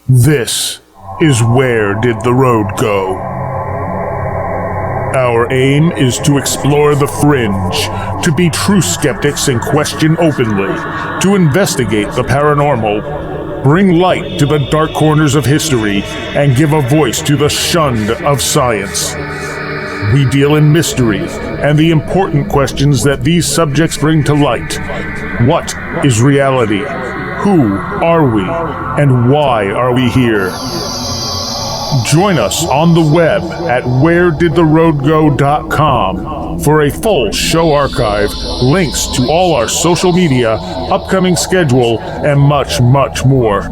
This is Where Did the Road Go? Our aim is to explore the fringe, to be true skeptics and question openly, to investigate the paranormal, bring light to the dark corners of history, and give a voice to the shunned of science. We deal in mystery and the important questions that these subjects bring to light. What is reality? Who are we? And why are we here? Join us on the web at wheredidtheroadgo.com for a full show archive, links to all our social media, upcoming schedule, and much, much more.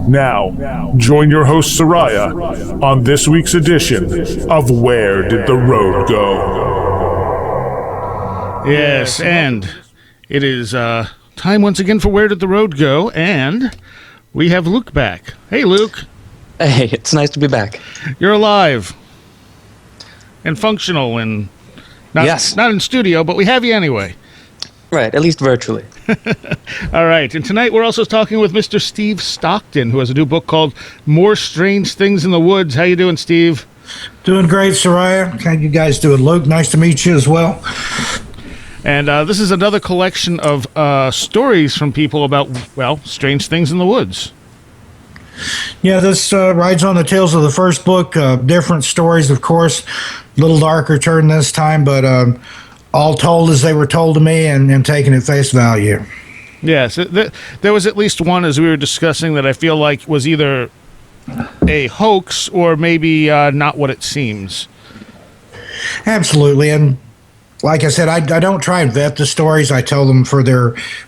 Now, join your host Soraya on this week's edition of Where Did the Road Go? Yes, and it is time once again for Where Did the Road Go, and we have Luke back. Hey, Luke. Hey, it's nice to be back. You're alive and functional and not in studio, but we have you anyway. Right, at least virtually. All right, and tonight we're also talking with Mr. Steve Stockton, who has a new book called More Strange Things in the Woods. How you doing, Steve? Doing great, Soraya. How you guys doing, Luke? Nice to meet you as well. And this is another collection of stories from people about, well, strange things in the woods. Yeah, this rides on the tails of the first book. Different stories, of course. A little darker turn this time, but all told as they were told to me and taken at face value. Yes, there was at least one, as we were discussing, that I feel like was either a hoax or maybe not what it seems. Absolutely, and like I said, I don't try and vet the stories. I tell them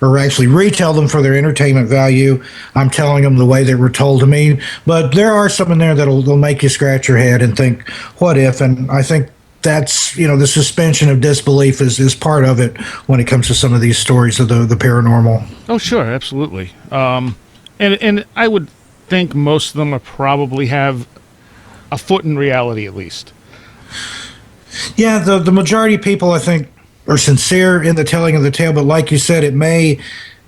or actually retell them for their entertainment value. I'm telling them the way they were told to me. But there are some in there that'll make you scratch your head and think, what if? And I think that's, the suspension of disbelief is part of it when it comes to some of these stories of the paranormal. Oh, sure, absolutely. And I would think most of them are probably have a foot in reality, at least. Yeah, the majority of people, I think, are sincere in the telling of the tale, but like you said, it may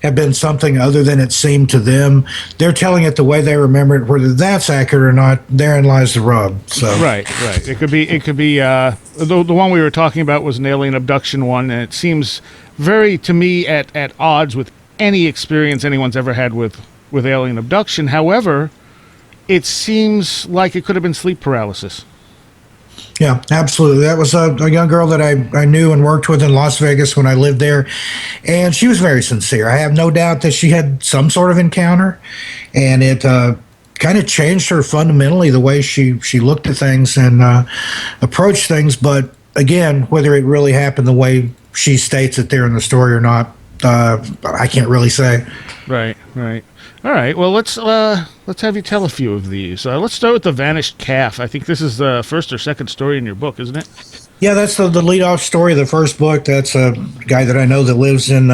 have been something other than it seemed to them. They're telling it the way they remember it. Whether that's accurate or not, therein lies the rub. So Right. It could be. The one we were talking about was an alien abduction one, and it seems very, to me, at odds with any experience anyone's ever had with alien abduction. However, it seems like it could have been sleep paralysis. Yeah, absolutely. That was a young girl that I knew and worked with in Las Vegas when I lived there, and she was very sincere. I have no doubt that she had some sort of encounter, and it kind of changed her fundamentally, the way she looked at things and approached things. But again, whether it really happened the way she states it there in the story or not, I can't really say. Right. All right. Well, let's have you tell a few of these. Let's start with the vanished calf. I think this is the first or second story in your book, isn't it? Yeah, that's the lead-off story of the first book. That's a guy that I know that lives in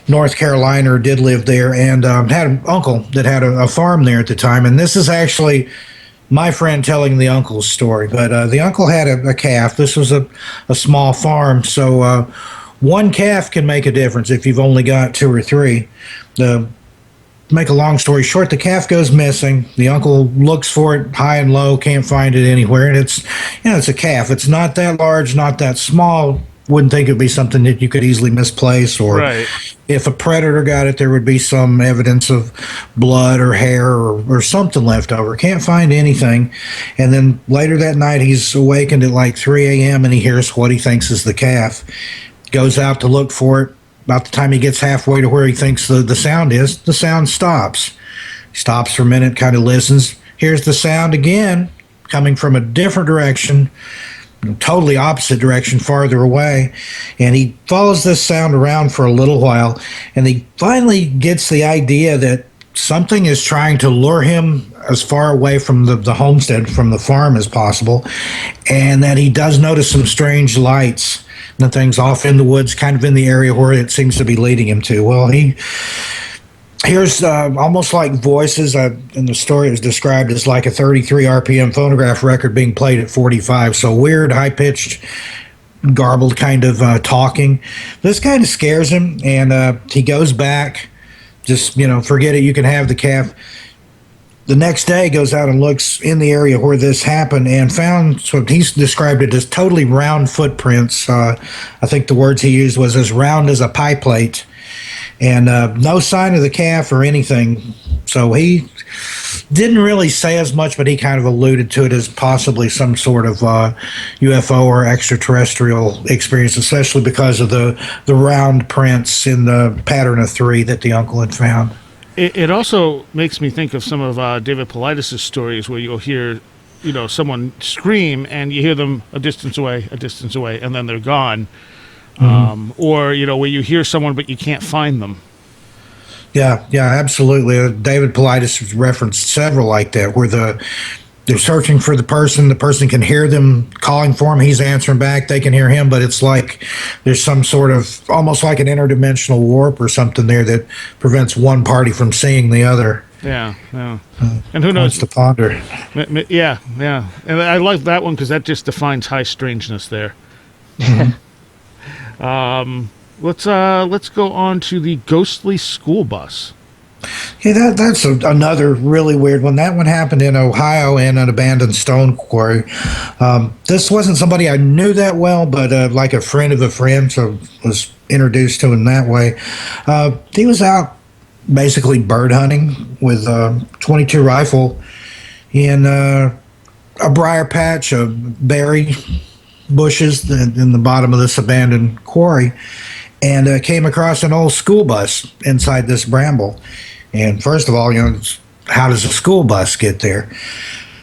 North Carolina, or did live there, and had an uncle that had a farm there at the time. And this is actually my friend telling the uncle's story. But the uncle had a calf. This was a small farm, so one calf can make a difference if you've only got two or three. Make a long story short, the calf goes missing. The uncle looks for it high and low, can't find it anywhere. And it's a calf. It's not that large, not that small. Wouldn't think it'd be something that you could easily misplace. Or right. If a predator got it, there would be some evidence of blood or hair or something left over. Can't find anything. And then later that night, he's awakened at like 3 a.m. and he hears what he thinks is the calf. Goes out to look for it. About the time he gets halfway to where he thinks the sound is, the sound stops. He stops for a minute, kind of listens, hears the sound again, coming from a different direction, totally opposite direction, farther away. And he follows this sound around for a little while, and he finally gets the idea that something is trying to lure him as far away from the homestead, from the farm as possible, and that he does notice some strange lights and things off in the woods, kind of in the area where it seems to be leading him to. Well, he hears almost like voices. In the story, it was described as like a 33 RPM phonograph record being played at 45. So weird, high-pitched, garbled kind of talking. This kind of scares him, and he goes back. Just, forget it, you can have the calf. the next day goes out and looks in the area where this happened and found, so he's described it as totally round footprints. I think the words he used was as round as a pie plate, and no sign of the calf or anything. So he didn't really say as much, but he kind of alluded to it as possibly some sort of UFO or extraterrestrial experience, especially because of the round prints in the pattern of 3 that the uncle had found. It also makes me think of some of David Paulides' stories where you'll hear, someone scream and you hear them a distance away, and then they're gone. Or, where you hear someone but you can't find them. Yeah, absolutely. David Paulides has referenced several like that, where they're searching for the person can hear them calling for him, he's answering back, they can hear him, but it's like there's some sort of, almost like an interdimensional warp or something there that prevents one party from seeing the other. Yeah. And who knows? To ponder. Yeah. And I like that one because that just defines high strangeness there. Let's go on to the ghostly school bus. Yeah, that's another really weird one. That one happened in Ohio in an abandoned stone quarry. This wasn't somebody I knew that well, but like a friend of a friend, so was introduced to him that way. He was out basically bird hunting with a .22 rifle in a briar patch of berry bushes in the bottom of this abandoned quarry, and came across an old school bus inside this bramble. And first of all, how does a school bus get there?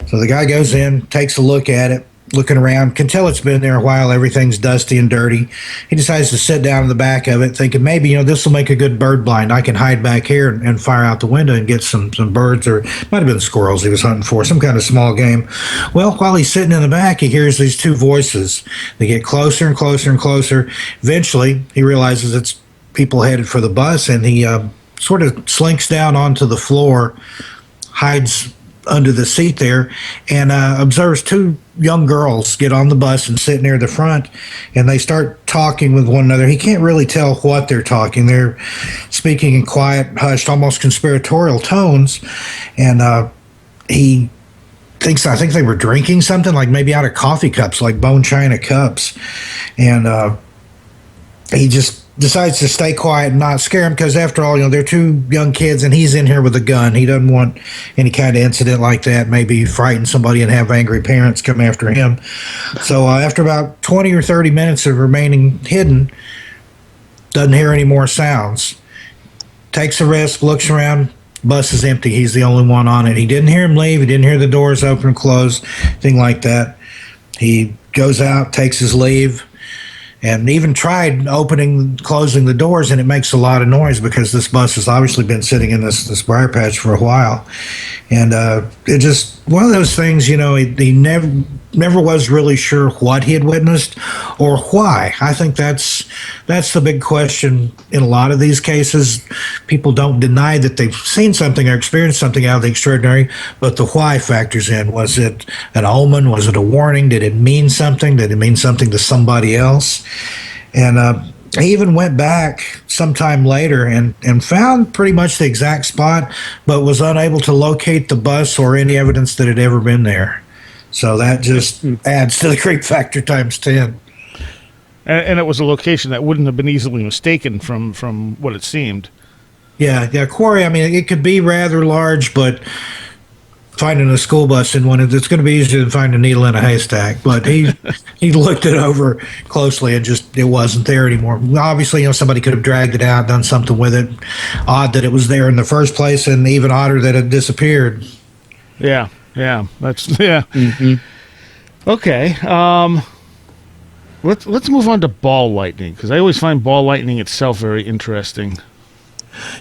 So the guy goes in, takes a look at it, looking around, can tell it's been there a while, everything's dusty and dirty. He decides to sit down in the back of it, thinking maybe, this will make a good bird blind. I can hide back here and fire out the window and get some birds, or it might have been squirrels he was hunting for, some kind of small game. Well, while he's sitting in the back, he hears these 2 voices. They get closer and closer and closer. Eventually, he realizes it's people headed for the bus, and he sort of slinks down onto the floor, hides under the seat there, and observes 2 young girls get on the bus and sit near the front, and they start talking with one another. He can't really tell what they're talking. They're speaking in quiet, hushed, almost conspiratorial tones, and he thinks, I think they were drinking something, like maybe out of coffee cups, like bone china cups, and he just decides to stay quiet and not scare him, because after all, they're 2 young kids and he's in here with a gun. He doesn't want any kind of incident like that, maybe frighten somebody and have angry parents come after him. So after about 20 or 30 minutes of remaining hidden, doesn't hear any more sounds. Takes a risk, looks around, bus is empty. He's the only one on it. He didn't hear him leave. He didn't hear the doors open and close, thing like that. He goes out, takes his leave, and even tried closing the doors, and it makes a lot of noise because this bus has obviously been sitting in this briar patch for a while. And it just, one of those things, he never was really sure what he had witnessed or why. I think that's the big question in a lot of these cases. People don't deny that they've seen something or experienced something out of the extraordinary, but the why factors in. Was it an omen? Was it a warning? Did it mean something? Did it mean something to somebody else? And he even went back sometime later and found pretty much the exact spot, but was unable to locate the bus or any evidence that had ever been there. So that just adds to the creep factor times 10. And it was a location that wouldn't have been easily mistaken from what it seemed. Yeah, quarry, it could be rather large, but finding a school bus in one, it's going to be easier than finding a needle in a haystack. But he looked it over closely and just, it wasn't there anymore. Obviously, somebody could have dragged it out, done something with it. Odd that it was there in the first place, and even odder that it disappeared. Yeah, that's Mm-hmm. Okay, let's move on to ball lightning, because I always find ball lightning itself very interesting.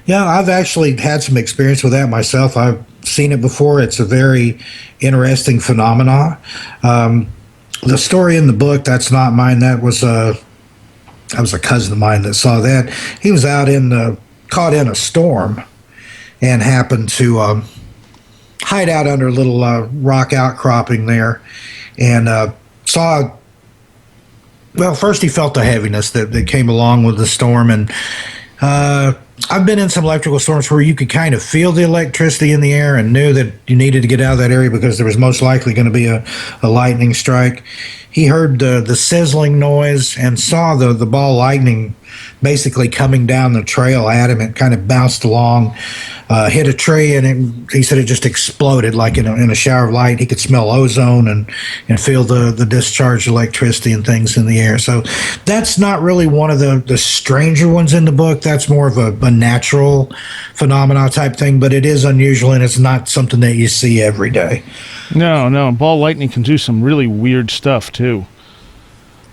Yeah, I've actually had some experience with that myself. I've seen it before. It's a very interesting phenomena. The story in the book, that's not mine. That was a cousin of mine that saw that. He was out caught in a storm and happened to hide out under a little rock outcropping there, and saw. Well, first he felt the heaviness that came along with the storm, and I've been in some electrical storms where you could kind of feel the electricity in the air and knew that you needed to get out of that area because there was most likely going to be a lightning strike. He heard the sizzling noise and saw the ball lightning basically coming down the trail at him. It kind of bounced along, hit a tree, and he said it just exploded like in a shower of light. He could smell ozone and feel the discharged electricity and things in the air. So that's not really one of the stranger ones in the book. That's more of a natural phenomena type thing, but it is unusual, and it's not something that you see every day. No, ball lightning can do some really weird stuff too.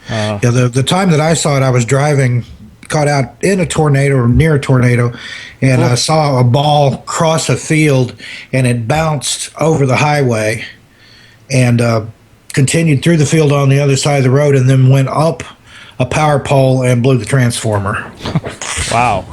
Yeah, the time that I saw it, I was driving, caught out in a tornado or near a tornado, and I saw a ball cross a field, and it bounced over the highway and continued through the field on the other side of the road, and then went up a power pole and blew the transformer. Wow.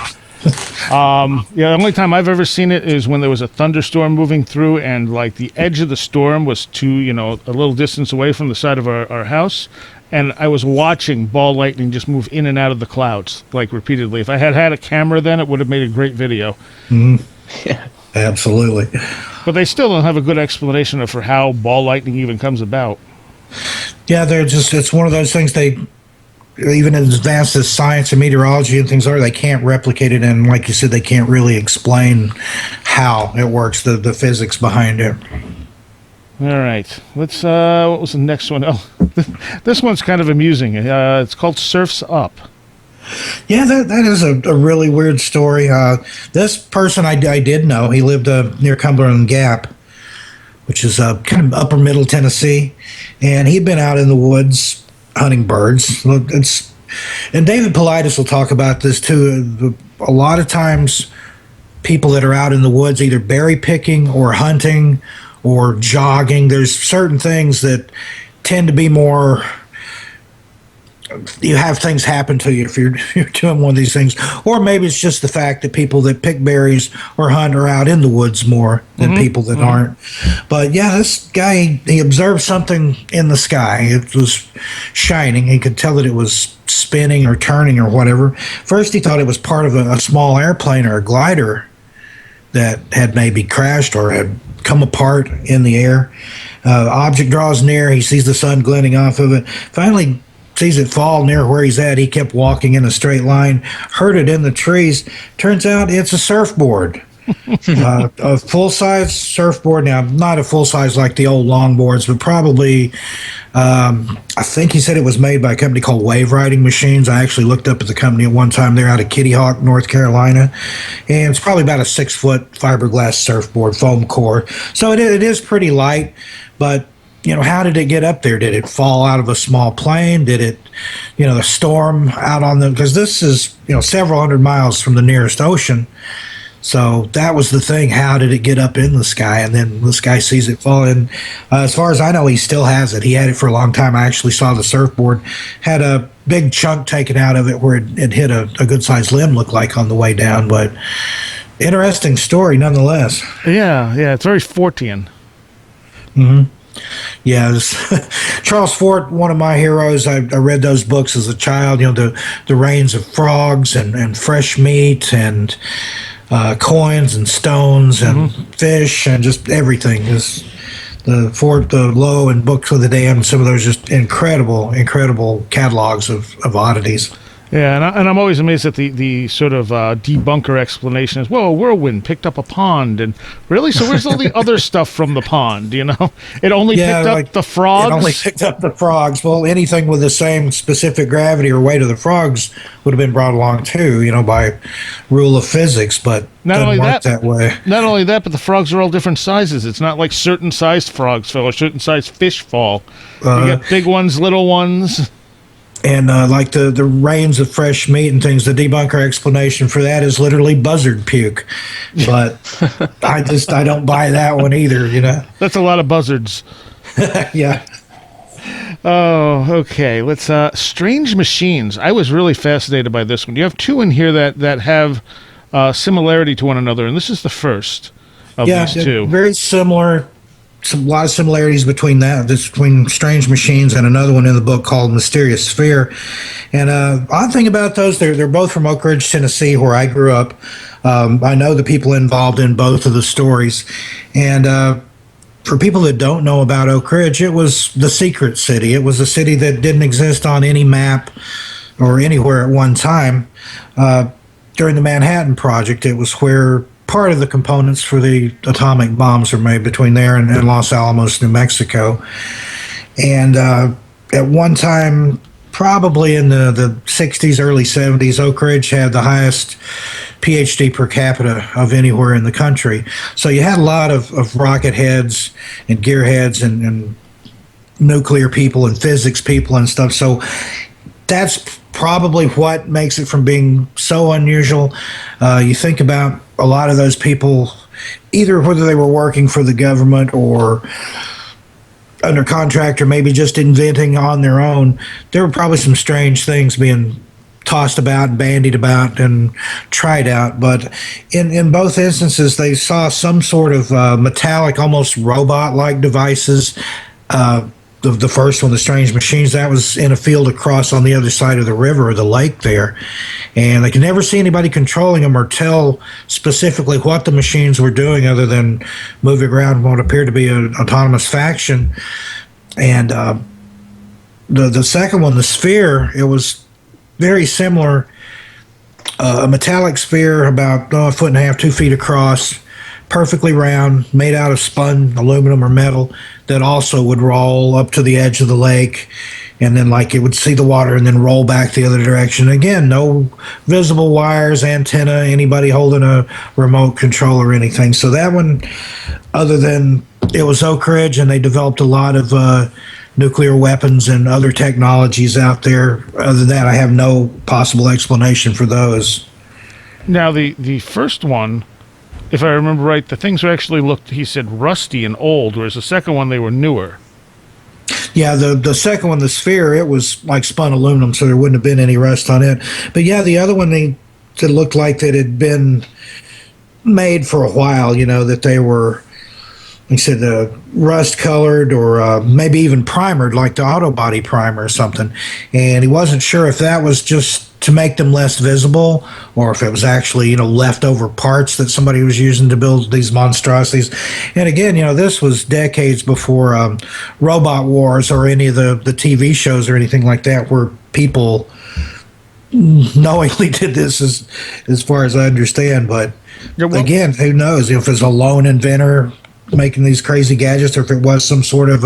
The only time I've ever seen it is when there was a thunderstorm moving through, and like the edge of the storm was a little distance away from the side of our house, and I was watching ball lightning just move in and out of the clouds like repeatedly. If I had a camera then, it would have made a great video. Mm-hmm. Yeah, absolutely. But they still don't have a good explanation for how ball lightning even comes about. Yeah, it's one of those things even as advanced as science and meteorology and things are, they can't replicate it, and like you said, they can't really explain how it works, the physics behind it. All right, let's what was the next one? Oh, this one's kind of amusing. It's called Surf's Up. Yeah, that is a really weird story. This person I did know. He lived near Cumberland Gap, which is kind of upper middle Tennessee, and he'd been out in the woods hunting birds. And David Paulides will talk about this too. A lot of times, people that are out in the woods either berry picking or hunting or jogging, there's certain things that tend to be more, you have things happen to you if you're doing one of these things. Or maybe it's just the fact that people that pick berries or hunt are out in the woods more than people that aren't. But yeah, this guy, he observed something in the sky. It was shining. He could tell that it was spinning or turning or whatever. First he thought it was part of a small airplane or a glider that had maybe crashed or had come apart in the air. Object draws near. He sees the sun glinting off of it. Finally sees it fall near where he's at. He kept walking in a straight line, heard it in the trees. Turns out it's a surfboard. A full-size surfboard. Now, not a full-size like the old longboards, but probably, I think he said it was made by a company called Wave Riding Machines. I actually looked up at the company at one time. They're out of Kitty Hawk, North Carolina. And it's probably about a 6-foot fiberglass surfboard, foam core. So it is pretty light, but how did it get up there? Did it fall out of a small plane? Did it, the storm out on the, because this is, several hundred miles from the nearest ocean. So that was the thing. How did it get up in the sky? And then this guy sees it fall. And as far as I know, he still has it. He had it for a long time. I actually saw the surfboard had a big chunk taken out of it where it hit a good sized limb, looked like, on the way down. But interesting story nonetheless. Yeah, it's very Fortean. Mm-hmm. Yeah, Charles Fort, one of my heroes. I read those books as a child. The Reigns of Frogs and Fresh Meat and coins and stones and fish and just everything. Is the Fort, the Low, and Books of the Damned. Some of those just incredible catalogs of oddities. Yeah, and I'm always amazed at the sort of debunker explanation is, well, a whirlwind picked up a pond, and really, so where's all the other stuff from the pond, It only picked up the frogs? It only picked up the frogs. Well, anything with the same specific gravity or weight of the frogs would have been brought along too, by rule of physics, but not doesn't work that way. Not only that, but the frogs are all different sizes. It's not like certain sized frogs fall or certain sized fish fall. You got big ones, little ones. And like the Reigns of Fresh Meat and things, the debunker explanation for that is literally buzzard puke. But I don't buy that one either, That's a lot of buzzards. Yeah. Oh, okay. Let's Strange Machines. I was really fascinated by this one. You have two in here that have similarity to one another, and this is the first of these two. Very similar a lot of similarities between between Strange Machines and another one in the book called Mysterious Sphere. And odd thing about those, they're both from Oak Ridge, Tennessee, where I grew up. I know the people involved in both of the stories. And for people that don't know about Oak Ridge, it was the secret city. It was a city that didn't exist on any map or anywhere at one time. During the Manhattan Project, it was where part of the components for the atomic bombs were made, between there and Los Alamos, New Mexico. And at one time, probably in the 60s, early 70s, Oak Ridge had the highest PhD per capita of anywhere in the country. So you had a lot of rocket heads and gearheads and nuclear people and physics people and stuff. So that's probably what makes it from being so unusual. You think about a lot of those people, either whether they were working for the government or under contract or maybe just inventing on their own, there were probably some strange things being tossed about and bandied about and tried out. But in both instances, they saw some sort of metallic, almost robot-like devices. The first one, the Strange Machines, that was in a field across on the other side of the river or the lake there. And they could never see anybody controlling them or tell specifically what the machines were doing other than moving around what appeared to be an autonomous faction. And the second one, the sphere, it was very similar. A metallic sphere about a foot and a half, 2 feet across, perfectly round, made out of spun aluminum or metal, that also would roll up to the edge of the lake, and then like it would see the water and then roll back the other direction. Again, no visible wires, antenna, anybody holding a remote control or anything. So that one, other than it was Oak Ridge and they developed a lot of nuclear weapons and other technologies out there, other than that, I have no possible explanation for those. Now, the first one, if I remember right, the things were actually looked, he said, rusty and old, whereas the second one, they were newer. Yeah, the second one, the sphere, it was like spun aluminum, so there wouldn't have been any rust on it. But yeah, the other one, it looked like that had been made for a while, that they were, like I said, rust colored or maybe even primered, like the auto body primer or something. And he wasn't sure if that was just to make them less visible or if it was actually, leftover parts that somebody was using to build these monstrosities. And again, this was decades before Robot Wars or any of the TV shows or anything like that, where people knowingly did this, as far as I understand. But again, who knows if it's a lone inventor making these crazy gadgets or if it was some sort of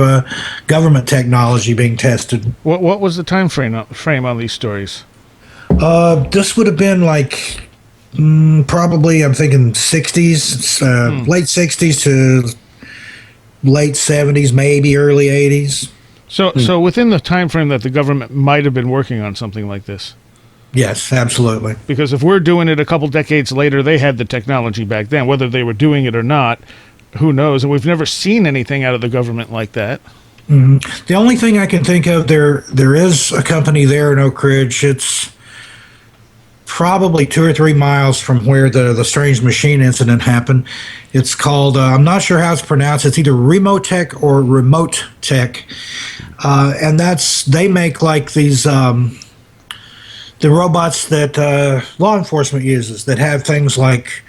government technology being tested. What was the time frame on these stories? This would have been like probably, I'm thinking 60s, late 60s to late 70s, maybe early 80s. So within the time frame that the government might have been working on something like this. Yes, absolutely. Because if we're doing it a couple decades later, they had the technology back then. Whether they were doing it or not, who knows? And we've never seen anything out of the government like that. Mm-hmm. The only thing I can think of, there is a company there in Oak Ridge. It's probably 2 or 3 miles from where the Strange Machine incident happened. It's called, I'm not sure how it's pronounced. It's either Remotech or Remote Tech. And they make like these, the robots that law enforcement uses that have things like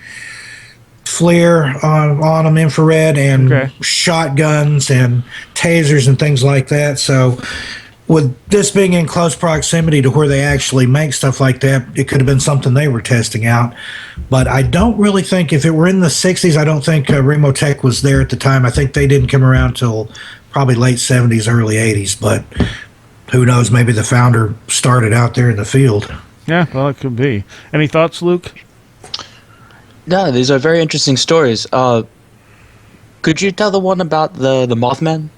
FLIR on them, infrared, and shotguns and tasers and things like that. So with this being in close proximity to where they actually make stuff like that, it could have been something they were testing out. But I don't really think, if it were in the 60s, I don't think Remotech was there at the time. I think they didn't come around till probably late 70s, early 80s. But who knows, maybe the founder started out there in the field. Yeah, well, it could be. Any thoughts, Luke? No, these are very interesting stories. Could you tell the one about the Mothman?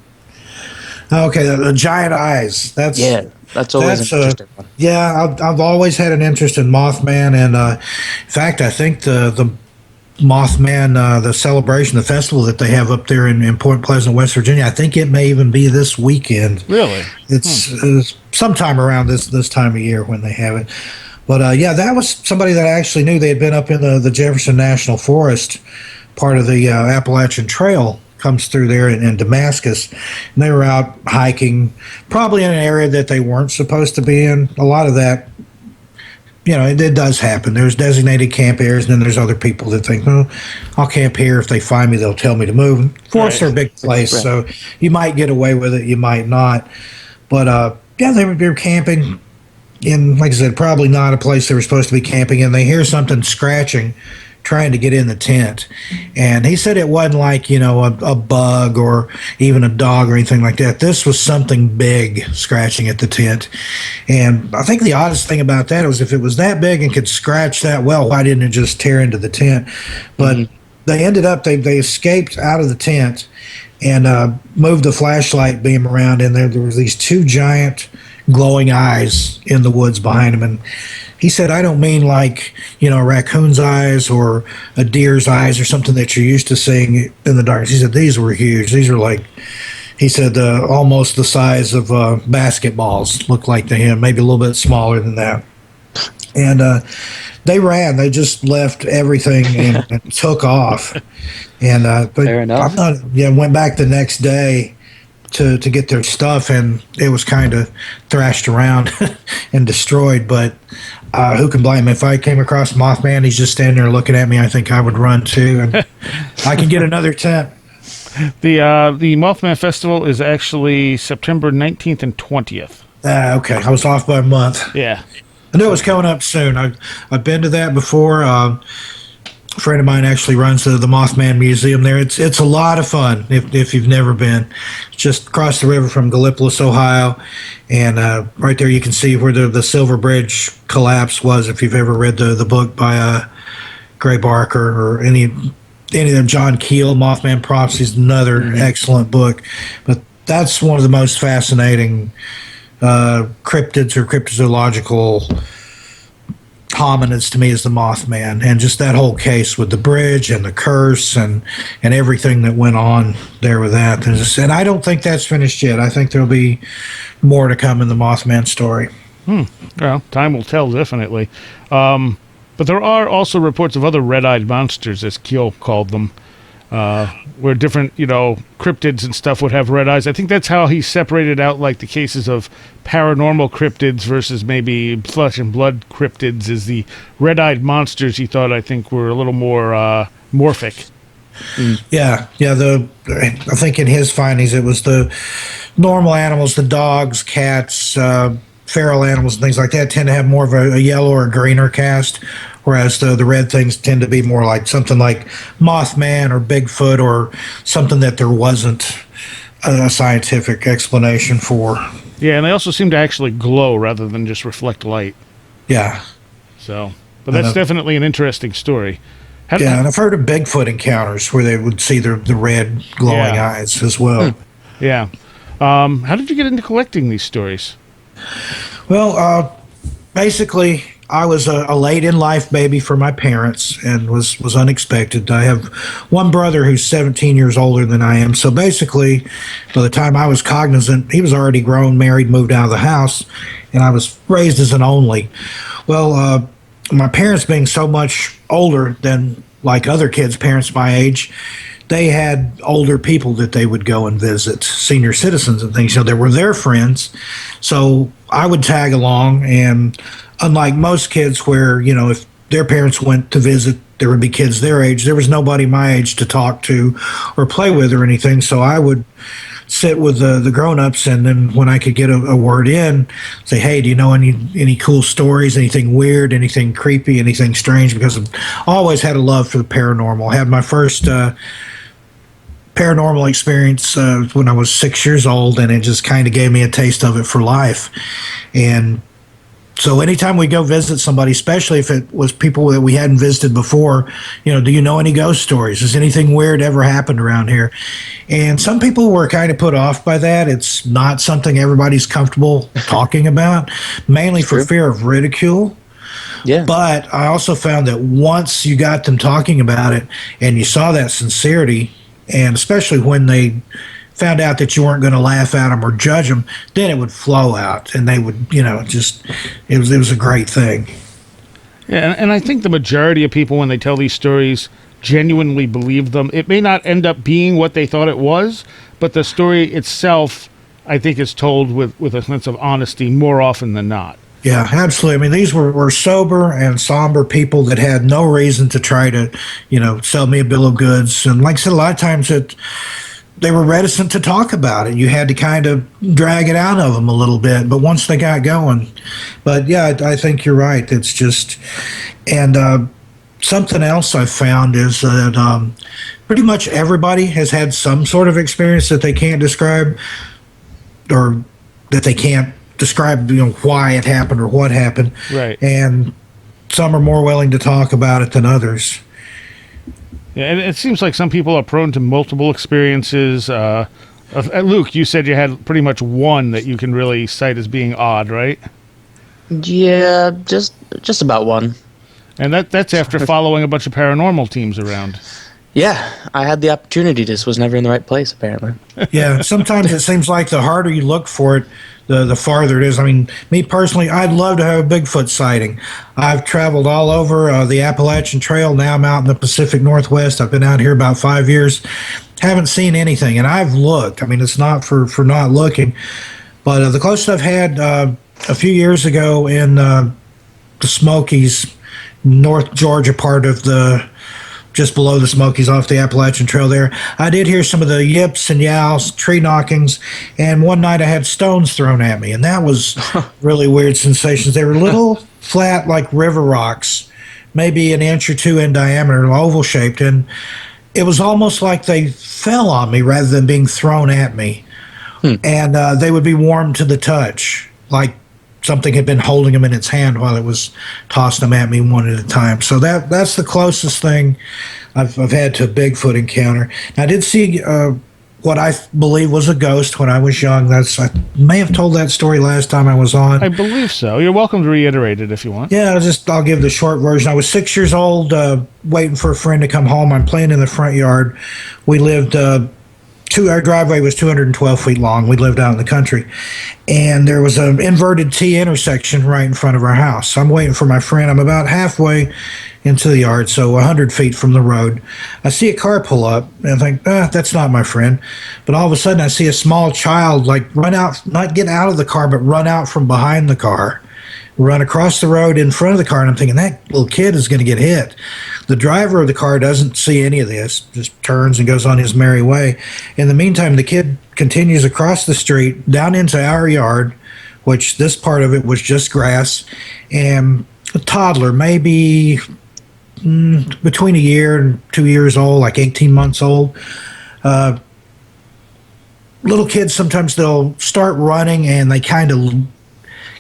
Okay, the giant eyes. That's always an interesting one. Yeah, I've always had an interest in Mothman, and in fact, I think the Mothman, the celebration, the festival that they have up there in Point Pleasant, West Virginia, I think it may even be this weekend. Really? It's sometime around this time of year when they have it. But yeah, that was somebody that I actually knew. They had been up in the Jefferson National Forest, part of the Appalachian Trail, a comes through there in Damascus. And they were out hiking, probably in an area that they weren't supposed to be in. A lot of that, it does happen. There's designated camp areas, and then there's other people that think, oh, I'll camp here. If they find me, they'll tell me to move. Forests are a big place, so you might get away with it, you might not. But, they were camping in, like I said, probably not a place they were supposed to be camping in. They hear something scratching, trying to get in the tent. And he said it wasn't like, a bug or even a dog or anything like that. This was something big scratching at the tent. And I think the oddest thing about that was if it was that big and could scratch that well, why didn't it just tear into the tent? But they ended up, they escaped out of the tent and moved the flashlight beam around in there. There was these two giant glowing eyes in the woods behind him. And he said, I don't mean like, a raccoon's eyes or a deer's eyes or something that you're used to seeing in the darkness. He said, these were huge. These were like, he said, almost the size of basketballs looked like to him, maybe a little bit smaller than that. And they ran. They just left everything and took off. And Fair enough. Went back the next day to get their stuff, and it was kind of thrashed around and destroyed. But who can blame him? If I came across Mothman, he's just standing there looking at me, I think I would run too, and I can get another tent. The Mothman Festival is actually September 19th and 20th. Okay, I was off by a month. Yeah. I knew it was coming up soon. I've been to that before. A friend of mine actually runs the Mothman Museum there. It's a lot of fun if you've never been. It's just across the river from Gallipolis, Ohio, and right there you can see where the Silver Bridge collapse was. If you've ever read the book by Gray Barker or any of them, John Keel, Mothman Prophecies, another excellent book. But that's one of the most fascinating cryptids or cryptozoological hominids to me is the Mothman, and just that whole case with the bridge and the curse and everything that went on there with that. And I don't think that's finished yet. I think there'll be more to come in the Mothman story. Well, time will tell, definitely. But there are also reports of other red-eyed monsters, as Keel called them, where different, cryptids and stuff would have red eyes. I think that's how he separated out, like, the cases of paranormal cryptids versus maybe flesh and blood cryptids. Is the red-eyed monsters, he thought, I think, were a little more morphic. Yeah. I think in his findings it was the normal animals, the dogs, cats, feral animals and things like that tend to have more of a yellow or greener cast, whereas the red things tend to be more like something like Mothman or Bigfoot or something that there wasn't a scientific explanation for. Yeah, and they also seem to actually glow rather than just reflect light. Yeah. So, but that's definitely an interesting story. And I've heard of Bigfoot encounters where they would see the red glowing eyes as well. Yeah. How did you get into collecting these stories? Well, basically, I was a late in life baby for my parents and was unexpected. I have one brother who's 17 years older than I am. So basically, by the time I was cognizant, he was already grown, married, moved out of the house, and I was raised as an only. Well, my parents being so much older than like other kids' parents my age, they had older people that they would go and visit, senior citizens and things. They were their friends. So I would tag along, and unlike most kids where, if their parents went to visit, there would be kids their age. There was nobody my age to talk to or play with or anything. So I would sit with the grown-ups, and then when I could get a word in, say, hey, do you know any cool stories, anything weird, anything creepy, anything strange? Because I always had a love for the paranormal. I had my first paranormal experience when I was 6 years old, and it just kind of gave me a taste of it for life. And so anytime we go visit somebody, especially if it was people that we hadn't visited before, do you know any ghost stories? Has anything weird ever happened around here? And some people were kind of put off by that. It's not something everybody's comfortable talking about, mainly for fear of ridicule. Yeah. But I also found that once you got them talking about it and you saw that sincerity, and especially when they found out that you weren't going to laugh at them or judge them, then it would flow out, and they would, it was a great thing. Yeah, and I think the majority of people, when they tell these stories, genuinely believe them. It may not end up being what they thought it was, but the story itself, I think, is told with a sense of honesty more often than not. Yeah, absolutely. I mean, these were sober and somber people that had no reason to try to, sell me a bill of goods. And like I said, a lot of times they were reticent to talk about it. You had to kind of drag it out of them a little bit. But once they got going, but yeah, I think you're right. It's just, and something else I've found is that pretty much everybody has had some sort of experience that they can't describe, or that they can't describe, why it happened or what happened. Right. And some are more willing to talk about it than others. Yeah, and it seems like some people are prone to multiple experiences. Luke, you said you had pretty much one that you can really cite as being odd, right? Yeah, just about one. And that's after following a bunch of paranormal teams around. Yeah, I had the opportunity, just was never in the right place, apparently. Yeah, sometimes it seems like the harder you look for it, the farther it is. I mean, me personally, I'd love to have a Bigfoot sighting. I've traveled all over the Appalachian Trail. Now I'm out in the Pacific Northwest. I've been out here about 5 years. Haven't seen anything, and I've looked. I mean, it's not for not looking. But the closest I've had a few years ago in the Smokies, North Georgia part of just below the Smokies off the Appalachian Trail there. I did hear some of the yips and yows, tree knockings, and one night I had stones thrown at me, and that was really weird sensations. They were little flat, like river rocks, maybe an inch or two in diameter, oval shaped, and it was almost like they fell on me rather than being thrown at me. And they would be warm to the touch, like something had been holding them in its hand while it was tossing them at me one at a time. So that's the closest thing I've had to a Bigfoot encounter. Now, I did see what I believe was a ghost when I was young. I may have told that story last time I was on. I believe so. You're welcome to reiterate it if you want. Yeah, I'll give the short version. I was 6 years old, waiting for a friend to come home. I'm playing in the front yard. We lived our driveway was 212 feet long. We lived out in the country. And there was an inverted T intersection right in front of our house. I'm waiting for my friend. I'm about halfway into the yard, so 100 feet from the road. I see a car pull up, and I think, that's not my friend. But all of a sudden, I see a small child, run out, not get out of the car, but run out from behind the car, run across the road in front of the car, and I'm thinking, that little kid is going to get hit. The driver of the car doesn't see any of this, just turns and goes on his merry way. In the meantime, the kid continues across the street down into our yard, which this part of it was just grass, and a toddler, maybe between a year and 2 years old, like 18 months old. Little kids, sometimes they'll start running and they kind of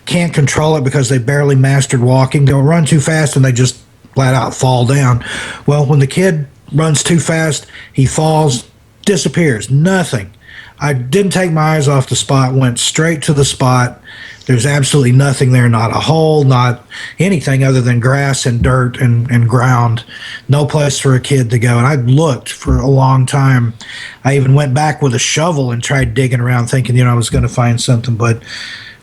can't control it because they barely mastered walking. They'll run too fast and they just flat out fall down. Well, when the kid runs too fast, he falls, disappears, nothing. I didn't take my eyes off the spot, went straight to the spot. There's absolutely nothing there, not a hole, not anything other than grass and dirt and ground. No place for a kid to go. And I looked for a long time. I even went back with a shovel and tried digging around thinking, I was going to find something, but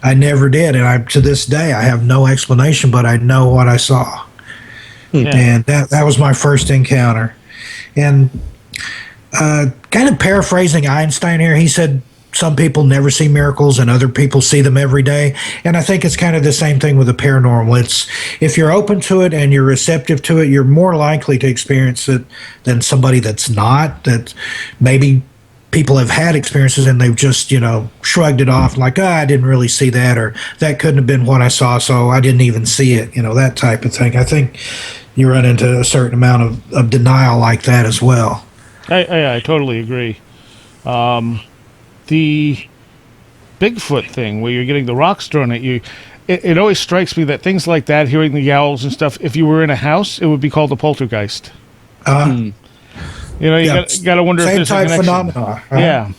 I never did. And to this day, I have no explanation, but I know what I saw. Yeah. And that was my first encounter. And kind of paraphrasing Einstein here, he said some people never see miracles and other people see them every day. And I think it's kind of the same thing with the paranormal. It's if you're open to it and you're receptive to it, you're more likely to experience it than somebody that's not, that maybe people have had experiences and they've just, shrugged it off like, I didn't really see that, or that couldn't have been what I saw, so I didn't even see it, that type of thing. I think you run into a certain amount of denial like that as well. I totally agree. The Bigfoot thing, where you're getting the rocks thrown at you, it always strikes me that things like that, hearing the owls and stuff, if you were in a house, it would be called a poltergeist. You got to wonder if there's a connection. Phenomena. Yeah.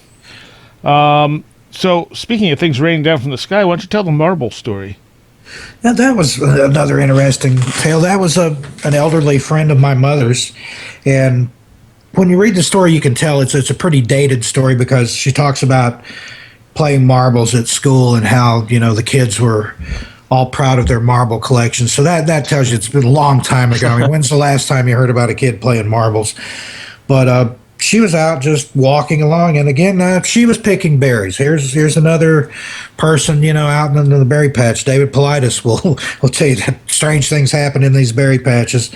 So, speaking of things raining down from the sky, why don't you tell the marble story? Yeah, that was another interesting tale. That was an elderly friend of my mother's, and when you read the story, you can tell it's a pretty dated story because she talks about playing marbles at school and how the kids were all proud of their marble collection. So that tells you it's been a long time ago. I mean, when's the last time you heard about a kid playing marbles? But she was out just walking along, and again, she was picking berries. Here's another person, out in the berry patch. David Politis will tell you that strange things happen in these berry patches.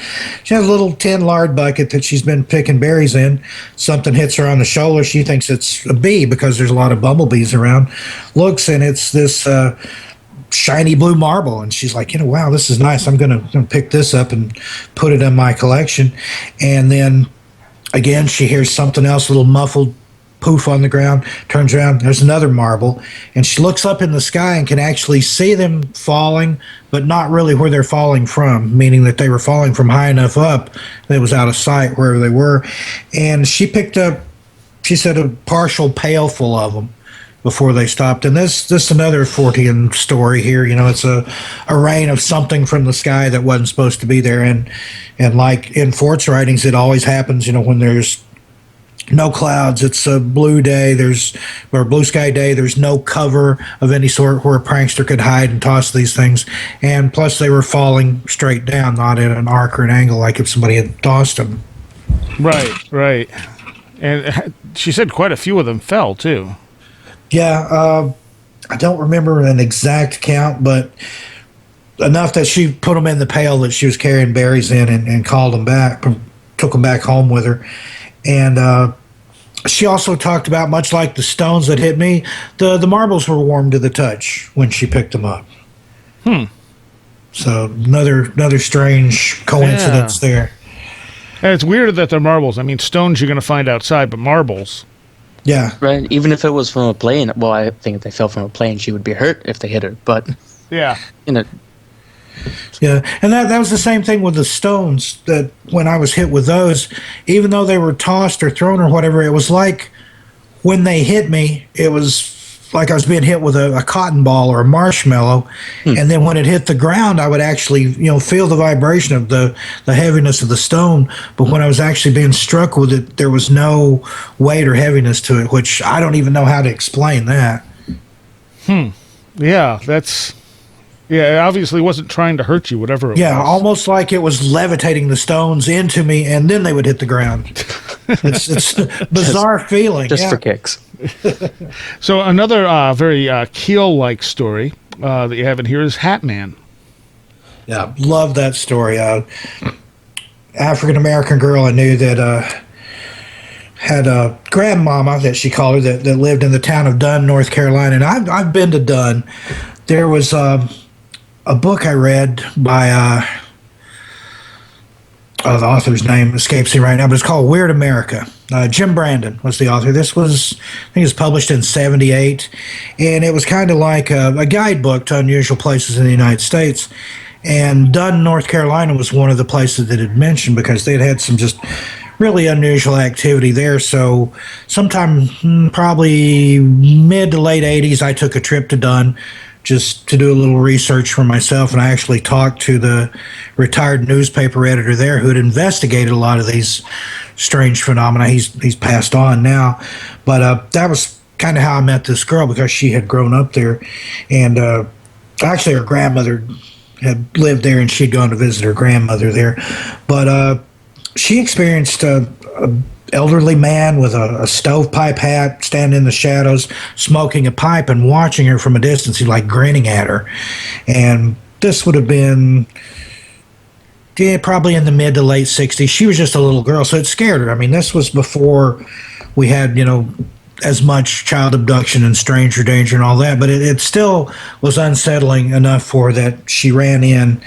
She has a little tin lard bucket that she's been picking berries in. Something hits her on the shoulder. She thinks it's a bee because there's a lot of bumblebees around. Looks, and it's this shiny blue marble, and she's like, wow, this is nice. I'm gonna pick this up and put it in my collection. And then again, she hears something else, a little muffled poof on the ground, turns around, there's another marble, and she looks up in the sky and can actually see them falling, but not really where they're falling from, meaning that they were falling from high enough up that it was out of sight wherever they were. And she picked up, she said, a partial pail full of them before they stopped. And this another Fortean story here. It's a rain of something from the sky that wasn't supposed to be there. And like in Fort's writings, it always happens, when there's no clouds, it's a blue day, or blue sky day, there's no cover of any sort where a prankster could hide and toss these things. And plus they were falling straight down, not at an arc or an angle like if somebody had tossed them. Right. And she said quite a few of them fell too. Yeah, I don't remember an exact count, but enough that she put them in the pail that she was carrying berries in and called them back, took them back home with her. And she also talked about, much like the stones that hit me, the marbles were warm to the touch when she picked them up. So another strange coincidence there. And it's weird that they're marbles. I mean, stones you're going to find outside, but marbles. Yeah. Right. Even if it was from a plane, well, I think if they fell from a plane, she would be hurt if they hit her. But yeah, Yeah, and that was the same thing with the stones, that when I was hit with those, even though they were tossed or thrown or whatever, it was like when they hit me, it was like I was being hit with a cotton ball or a marshmallow. And then when it hit the ground, I would actually, feel the vibration of the heaviness of the stone. But when I was actually being struck with it, there was no weight or heaviness to it, which I don't even know how to explain that. Yeah, it obviously wasn't trying to hurt you, whatever it was. Yeah, almost like it was levitating the stones into me, and then they would hit the ground. It's a bizarre feeling. Just for kicks. So another very Keel-like story that you have in here is Hatman. Yeah, love that story. African-American girl I knew that had a grandmama, that she called her, that lived in the town of Dunn, North Carolina. And I've been to Dunn. There was a book I read by the author's name escapes me right now, but it's called Weird America. Jim Brandon was the author. This was, I think it was published in 1978, and it was kind of like a guidebook to unusual places in the United States. And Dunn, North Carolina was one of the places that it mentioned because they'd had some just really unusual activity there. So sometime probably mid to late 80s, I took a trip to Dunn just to do a little research for myself, and I actually talked to the retired newspaper editor there who had investigated a lot of these strange phenomena. He's passed on now, but that was kind of how I met this girl, because she had grown up there, and actually her grandmother had lived there, and she'd gone to visit her grandmother there. But she experienced a elderly man with a stovepipe hat standing in the shadows, smoking a pipe and watching her from a distance. He like grinning at her. And this would have been probably in the mid to late 60s. She was just a little girl, so it scared her. I mean, this was before we had, as much child abduction and stranger danger and all that, but it still was unsettling enough for her that she ran in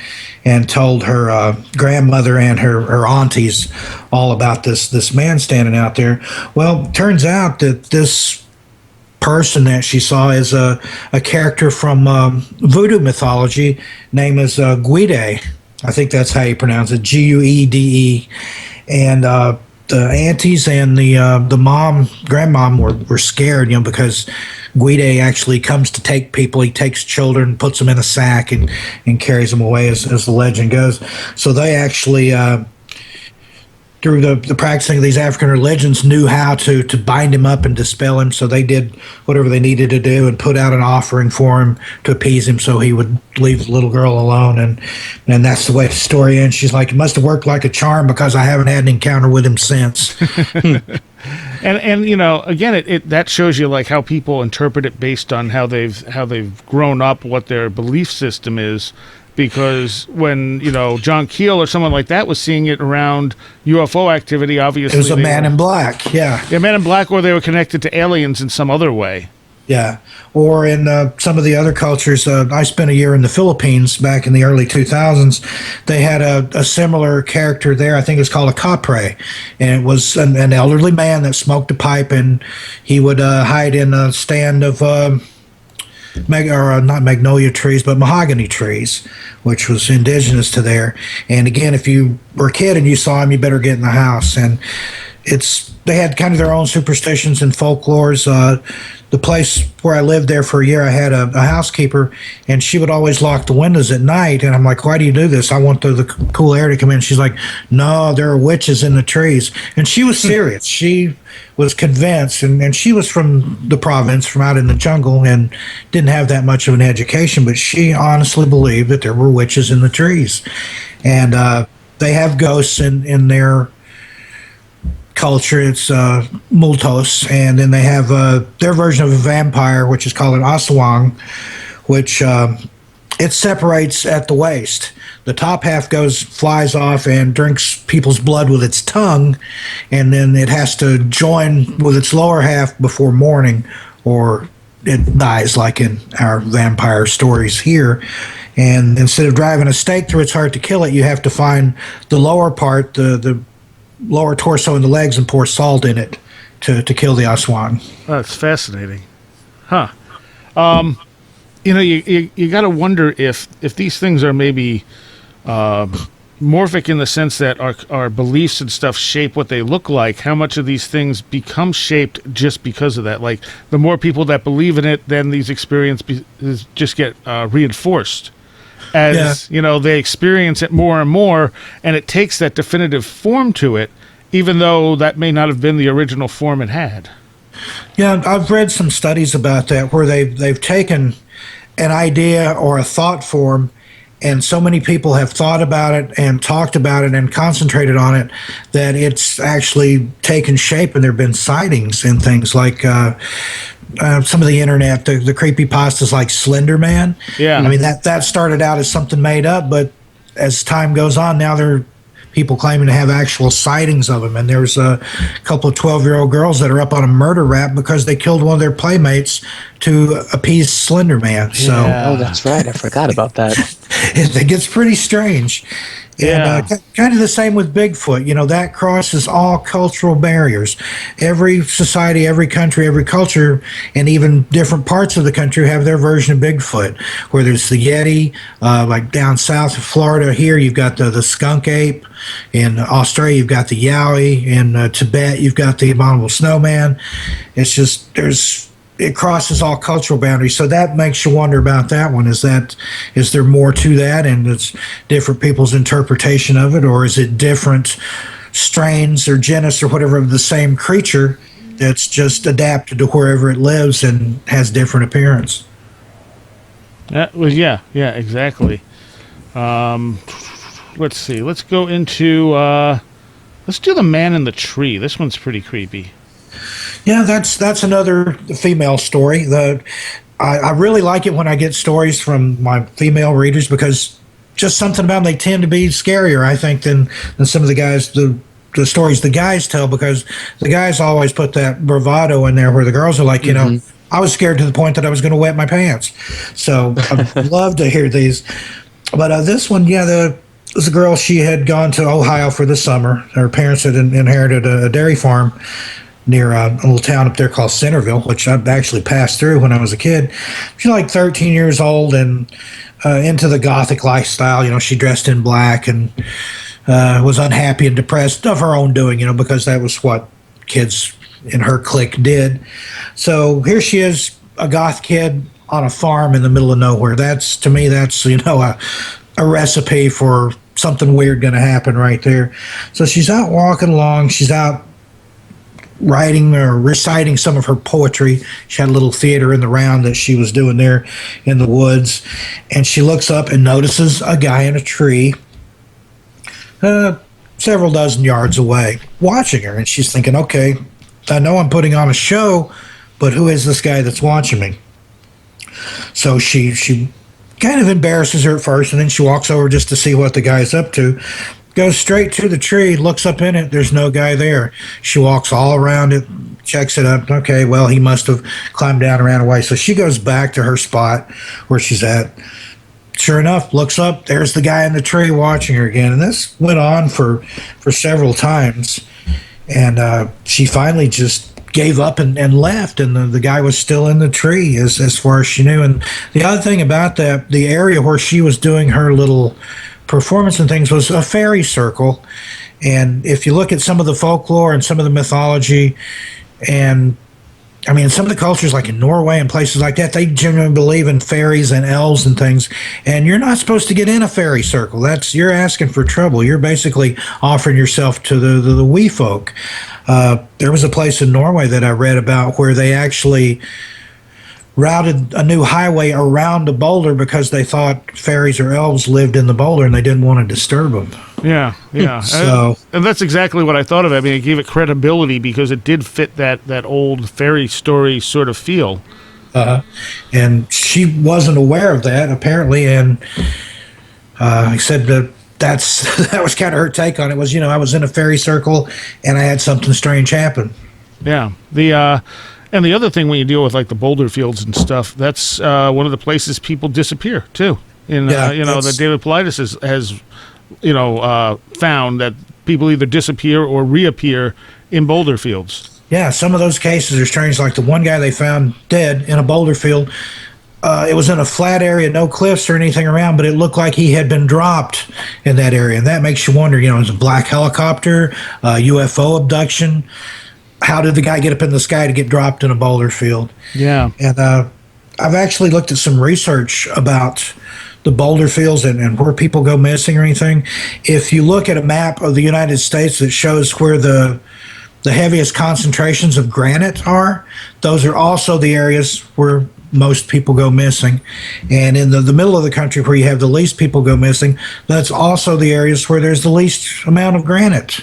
and told her grandmother and her aunties all about this man standing out there. Well, turns out that this person that she saw is a character from voodoo mythology named as Guide. I think that's how you pronounce it, Guede. And the aunties and the grandmom were scared, because Guide actually comes to take people. He takes children, puts them in a sack, and carries them away, as the legend goes. So they actually through the practicing of these African religions, knew how to bind him up and dispel him. So they did whatever they needed to do and put out an offering for him to appease him so he would leave the little girl alone. And that's the way the story ends. She's like, it must have worked like a charm because I haven't had an encounter with him since. And you know, again, it that shows you like how people interpret it based on how they've grown up, what their belief system is. Because when, you know, John Keel or someone like that was seeing it around UFO activity, obviously It was a man in black, yeah. Yeah, Man in Black, or they were connected to aliens in some other way. Yeah. Or in some of the other cultures, I spent a year in the Philippines back in the early 2000s. They had a similar character there. I think it's called a capre. And it was an elderly man that smoked a pipe, and he would hide in a stand of not magnolia trees, but mahogany trees, which was indigenous to there. And again, if you were a kid and you saw him, you better get in the house. And they had kind of their own superstitions and folklores. The place where I lived there for a year, I had a housekeeper, and she would always lock the windows at night. And I'm like, why do you do this? I want the cool air to come in. She's like, no, there are witches in the trees. And she was serious. She was convinced, and she was from the province, from out in the jungle, and didn't have that much of an education, but she honestly believed that there were witches in the trees. And they have ghosts in their culture. It's multos, and then they have their version of a vampire, which is called an aswang, which it separates at the waist. The top half flies off and drinks people's blood with its tongue, and then it has to join with its lower half before morning, or it dies, like in our vampire stories here. And instead of driving a stake through its heart to kill it, you have to find the lower part, the lower torso and the legs, and pour salt in it to kill the aswang. Oh, that's fascinating. Huh. You know, you got to wonder if these things are maybe morphic in the sense that our beliefs and stuff shape what they look like. How much of these things become shaped just because of that? Like, the more people that believe in it, then these experiences just get reinforced. As, you know, they experience it more and more, and it takes that definitive form to it, even though that may not have been the original form it had. Yeah, I've read some studies about that where they've taken an idea or a thought form, and so many people have thought about it and talked about it and concentrated on it that it's actually taken shape, and there have been sightings and things like some of the internet, the creepypastas like Slender Man. Yeah. I mean, that started out as something made up, but as time goes on, now there are people claiming to have actual sightings of him. And there's a couple of 12-year-old girls that are up on a murder rap because they killed one of their playmates to appease Slender Man. So, oh, that's right. I forgot about that. it gets pretty strange. And kind of the same with Bigfoot. You know, that crosses all cultural barriers. Every society, every country, every culture, and even different parts of the country have their version of Bigfoot. Where there's the Yeti, like down south of Florida here, you've got the skunk ape. In Australia, you've got the Yowie. In Tibet, you've got the abominable snowman. It's just, it crosses all cultural boundaries. So that makes you wonder about that one. Is there more to that, and it's different people's interpretation of it, or is it different strains or genus or whatever of the same creature that's just adapted to wherever it lives and has different appearance? Yeah, exactly. Let's see. Let's go into let's do the man in the tree. This one's pretty creepy. Yeah, that's another female story. I really like it when I get stories from my female readers, because just something about them, they tend to be scarier, I think, than some of the guys, the stories the guys tell, because the guys always put that bravado in there where the girls are like, you know, I was scared to the point that I was going to wet my pants. So I love to hear these. But this one, this girl, she had gone to Ohio for the summer. Her parents had inherited a dairy farm near a little town up there called Centerville, which I've actually passed through when I was a kid. She's like 13 years old and into the gothic lifestyle. You know, she dressed in black and was unhappy and depressed of her own doing, you know, because that was what kids in her clique did. So here she is, a goth kid on a farm in the middle of nowhere. To me, that's, you know, a recipe for something weird going to happen right there. So she's out walking along. She's out writing or reciting some of her poetry. She had a little theater in the round that she was doing there in the woods. And she looks up and notices a guy in a tree several dozen yards away watching her. And she's thinking, okay, I know I'm putting on a show, but who is this guy that's watching me? So she kind of embarrasses her at first, and then she walks over just to see what the guy's up to. Goes straight to the tree, looks up in it. There's no guy there. She walks all around it, checks it up. Okay, well, he must have climbed down and ran away. So she goes back to her spot where she's at. Sure enough, looks up. There's the guy in the tree watching her again. And this went on for several times. And she finally just gave up and left, and the guy was still in the tree as far as she knew. And the other thing about that, the area where she was doing her little performance and things was a fairy circle. And if you look at some of the folklore and some of the mythology, and I mean, some of the cultures like in Norway and places like that, they genuinely believe in fairies and elves and things. And you're not supposed to get in a fairy circle. You're asking for trouble. You're basically offering yourself to the wee folk. There was a place in Norway that I read about where they actually routed a new highway around a boulder because they thought fairies or elves lived in the boulder and they didn't want to disturb them. Yeah. And that's exactly what I thought of. I mean, it gave it credibility because it did fit that old fairy story sort of feel. And she wasn't aware of that, apparently, and I said that was kind of her take on it. Was, I was in a fairy circle and I had something strange happen. Yeah. And the other thing when you deal with like the boulder fields and stuff, that's one of the places people disappear too. That David Paulides has found that people either disappear or reappear in boulder fields. Yeah, some of those cases are strange. Like the one guy they found dead in a boulder field. It was in a flat area, no cliffs or anything around, but it looked like he had been dropped in that area. And that makes you wonder, is a black helicopter, UFO abduction? How did the guy get up in the sky to get dropped in a boulder field? Yeah. And I've actually looked at some research about the boulder fields and where people go missing or anything. If you look at a map of the United States that shows where the heaviest concentrations of granite are, those are also the areas where most people go missing. And in the middle of the country where you have the least people go missing, that's also the areas where there's the least amount of granite.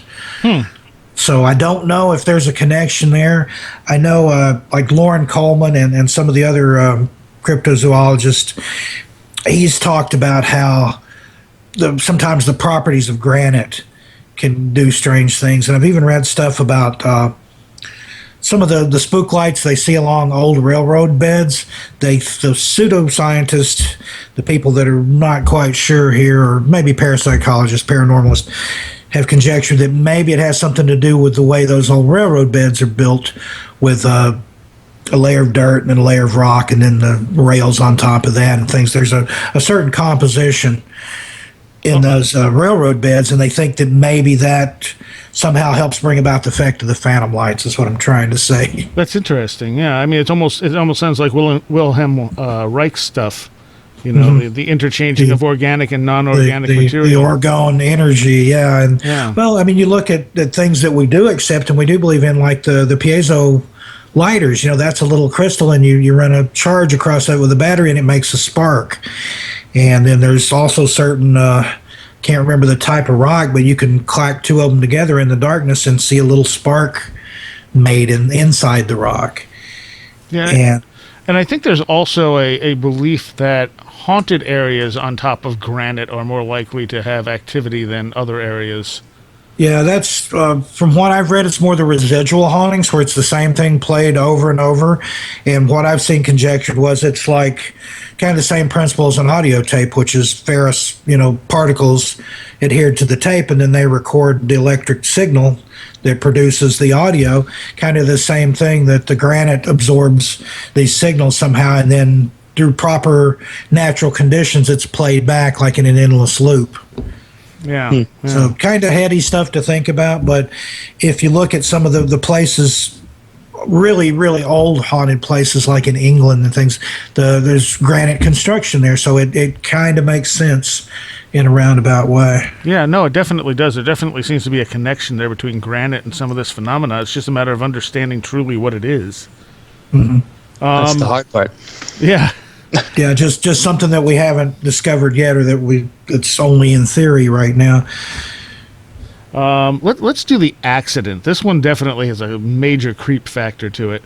So I don't know if there's a connection there. I know like Lauren Coleman and some of the other cryptozoologists, he's talked about how sometimes the properties of granite can do strange things. And I've even read stuff about some of the spook lights they see along old railroad beds. The pseudoscientists, the people that are not quite sure here, or maybe parapsychologists, paranormalists, have conjectured that maybe it has something to do with the way those old railroad beds are built, with a layer of dirt and then a layer of rock and then the rails on top of that and things. There's a certain composition in those railroad beds, and they think that maybe that somehow helps bring about the effect of the phantom lights, is what I'm trying to say. That's interesting. Yeah, I mean, it almost sounds like Wilhelm Reich stuff. The interchanging of organic and non-organic material. The orgone energy, yeah. And well, I mean, you look at things that we do accept and we do believe in, like the piezo lighters. That's a little crystal, and you run a charge across that with a battery, and it makes a spark. And then there's also certain, can't remember the type of rock, but you can clack two of them together in the darkness and see a little spark made inside the rock. Yeah. And I think there's also a belief that haunted areas on top of granite are more likely to have activity than other areas. Yeah, that's from what I've read, it's more the residual hauntings where it's the same thing played over and over. And what I've seen conjectured was it's like kind of the same principle as an audio tape, which is ferrous, particles adhered to the tape, and then they record the electric signal that produces the audio. Kind of the same thing, that the granite absorbs these signals somehow, and then through proper natural conditions, it's played back like in an endless loop. Yeah. So kind of heady stuff to think about, but if you look at some of the places really, really old haunted places like in England and things, there's granite construction there, so it kind of makes sense in a roundabout way. Yeah, no, it definitely does. There definitely seems to be a connection there between granite and some of this phenomena. It's just a matter of understanding truly what it is. That's the hard part. Yeah. Yeah, just something that we haven't discovered yet, or that it's only in theory right now. Let's do the accident. This one definitely has a major creep factor to it.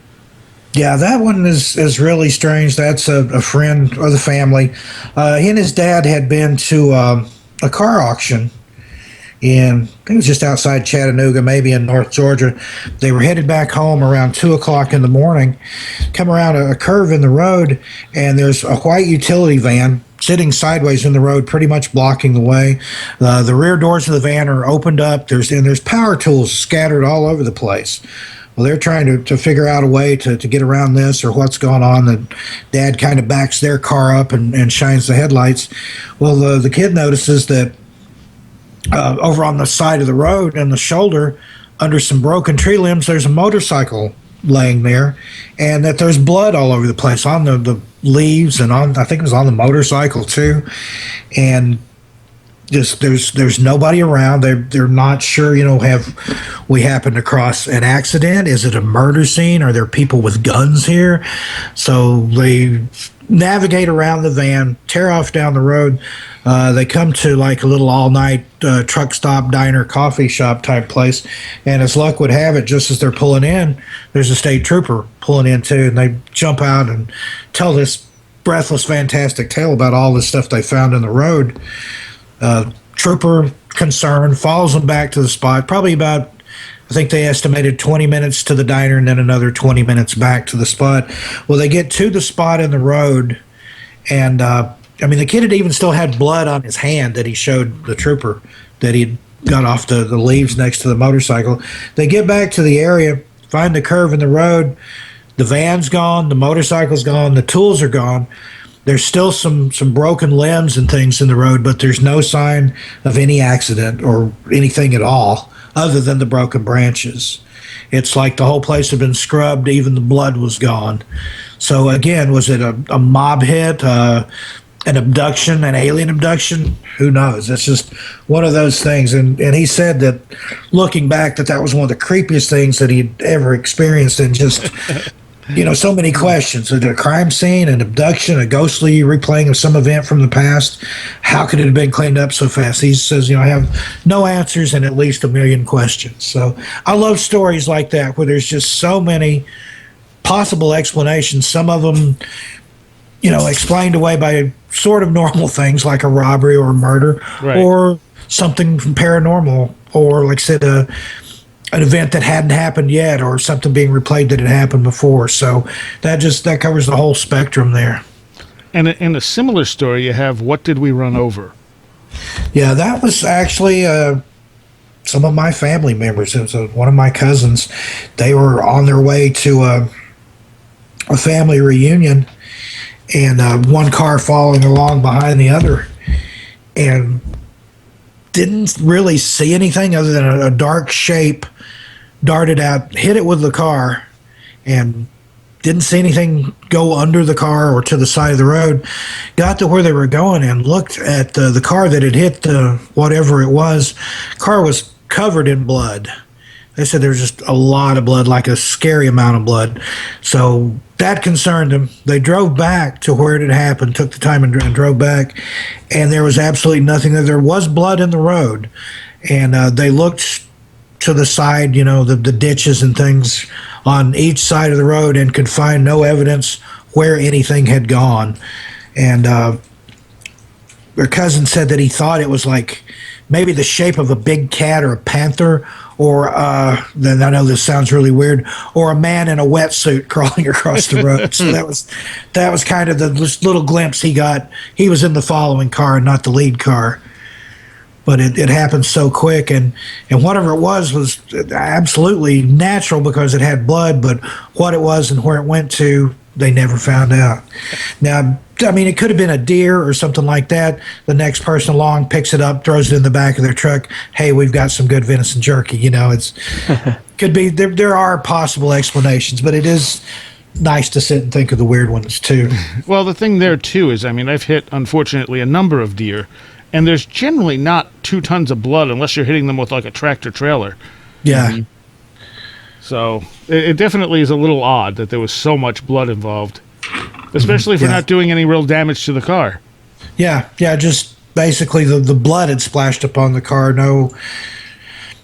Yeah, that one is really strange. That's a friend of the family. He and his dad had been to a car auction in, I think it was just outside Chattanooga, maybe in North Georgia. They were headed back home around 2 o'clock in the morning, come around a curve in the road, and there's a white utility van sitting sideways in the road, pretty much blocking the way. The rear doors of the van are opened up. There's power tools scattered all over the place. Well, they're trying to figure out a way to get around this or what's going on. The dad kind of backs their car up and shines the headlights. Well, the kid notices that over on the side of the road and the shoulder, under some broken tree limbs, there's a motorcycle laying there, and that there's blood all over the place on the leaves and on, I think it was on the motorcycle too. And just there's nobody around. They're not sure, have we happened across an accident? Is it a murder scene? Are there people with guns here? So they navigate around the van, tear off down the road. They come to like a little all-night truck stop, diner, coffee shop type place, and as luck would have it, just as they're pulling in, there's a state trooper pulling in too, and they jump out and tell this breathless, fantastic tale about all the stuff they found in the road. Trooper, concerned, follows them back to the spot, probably about, I think they estimated 20 minutes to the diner and then another 20 minutes back to the spot. Well, they get to the spot in the road, and the kid had even still had blood on his hand that he showed the trooper that he'd got off the leaves next to the motorcycle. They get back to the area, find the curve in the road. The van's gone, the motorcycle's gone, the tools are gone. There's still some broken limbs and things in the road, but there's no sign of any accident or anything at all other than the broken branches. It's like the whole place had been scrubbed, even the blood was gone. So again, was it a mob hit, an abduction, an alien abduction? Who knows? It's just one of those things. And he said that looking back, that was one of the creepiest things that he'd ever experienced, and just so many questions. A crime scene, an abduction, a ghostly replaying of some event from the past. How could it have been cleaned up so fast? He says, I have no answers and at least a million questions. So I love stories like that where there's just so many possible explanations. Some of them, explained away by sort of normal things like a robbery or a murder, right, or something paranormal, or like I said, an event that hadn't happened yet, or something being replayed that had happened before. So that covers the whole spectrum there. And in a similar story, you have What Did We Run Over? Yeah, that was actually some of my family members. It was one of my cousins. They were on their way to a family reunion, and one car following along behind the other, and didn't really see anything other than a dark shape darted out, hit it with the car, and didn't see anything go under the car or to the side of the road. Got to where they were going and looked at the car that had hit whatever it was. Car was covered in blood. They said there was just a lot of blood, like a scary amount of blood. So that concerned them. They drove back to where it had happened, took the time and drove back, and there was absolutely nothing there. There was blood in the road, and they looked to the side, the ditches and things on each side of the road, and could find no evidence where anything had gone. And their cousin said that he thought it was like maybe the shape of a big cat or a panther, or then I know this sounds really weird, or a man in a wetsuit crawling across the road. So that was kind of the little glimpse he got. He was in the following car, not the lead car. But it happened so quick, and whatever it was absolutely natural because it had blood, but what it was and where it went to, they never found out. Now, it could have been a deer or something like that. The next person along picks it up, throws it in the back of their truck. Hey, we've got some good venison jerky. It's could be there are possible explanations, but it is nice to sit and think of the weird ones too. Well, the thing there too is, I mean, I've hit, unfortunately, a number of deer, and there's generally not 2 tons of blood unless you're hitting them with like a tractor trailer. Yeah. So it definitely is a little odd that there was so much blood involved, especially if we're not doing any real damage to the car. Yeah, just basically the blood had splashed upon the car.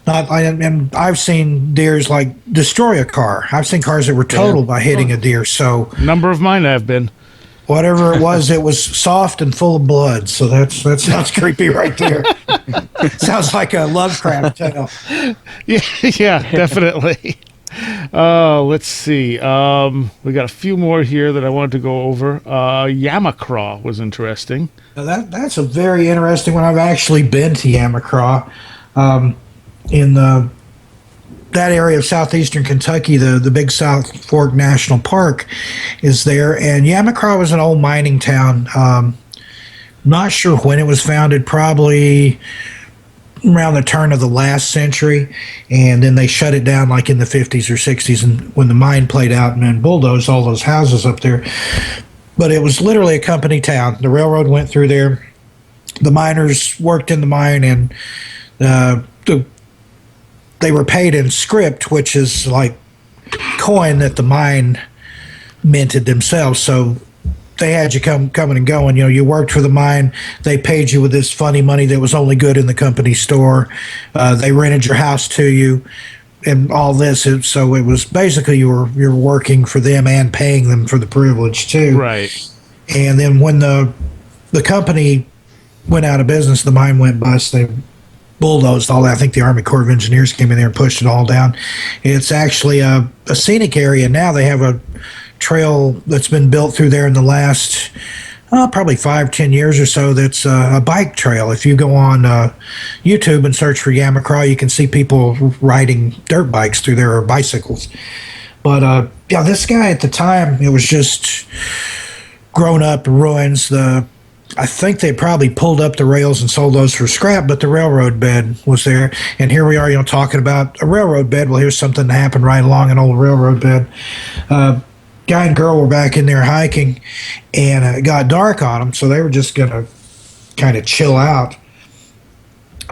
And I've seen deers like destroy a car. I've seen cars that were totaled by hitting a deer. So A number of mine have been. whatever it was soft and full of blood. So that sounds creepy right there. Sounds like a Lovecraft tale. Yeah, definitely. Let's see. We got a few more here that I wanted to go over. Yamacraw was interesting. Now that's a very interesting one. I've actually been to Yamacraw. In that area of southeastern Kentucky, the Big South Fork National Park is there, and Yamacraw was an old mining town. Not sure when it was founded, probably around the turn of the last century, and then they shut it down like in the 50s or 60s, and when the mine played out and then bulldozed all those houses up there. But it was literally a company town. The railroad went through there. The miners worked in the mine, and they were paid in script, which is like coin that the mine minted themselves. So they had you coming and going. You worked for the mine. They paid you with this funny money that was only good in the company store. They rented your house to you, and all this. So it was basically you're working for them and paying them for the privilege too. Right. And then when the company went out of business, the mine went bust. They bulldozed all that. I think the Army Corps of Engineers came in there and pushed it all down. It's actually a scenic area now. They have a trail that's been built through there in the last probably 5-10 years or so. That's a bike trail. If you go on YouTube and search for Yamacraw, you can see people riding dirt bikes through there, or bicycles. But this guy at the time, it was just grown up ruins. I think they probably pulled up the rails and sold those for scrap, but the railroad bed was there. And here we are, talking about a railroad bed. Well, here's something that happened right along an old railroad bed. Guy and girl were back in there hiking, and it got dark on them, so they were just going to kind of chill out.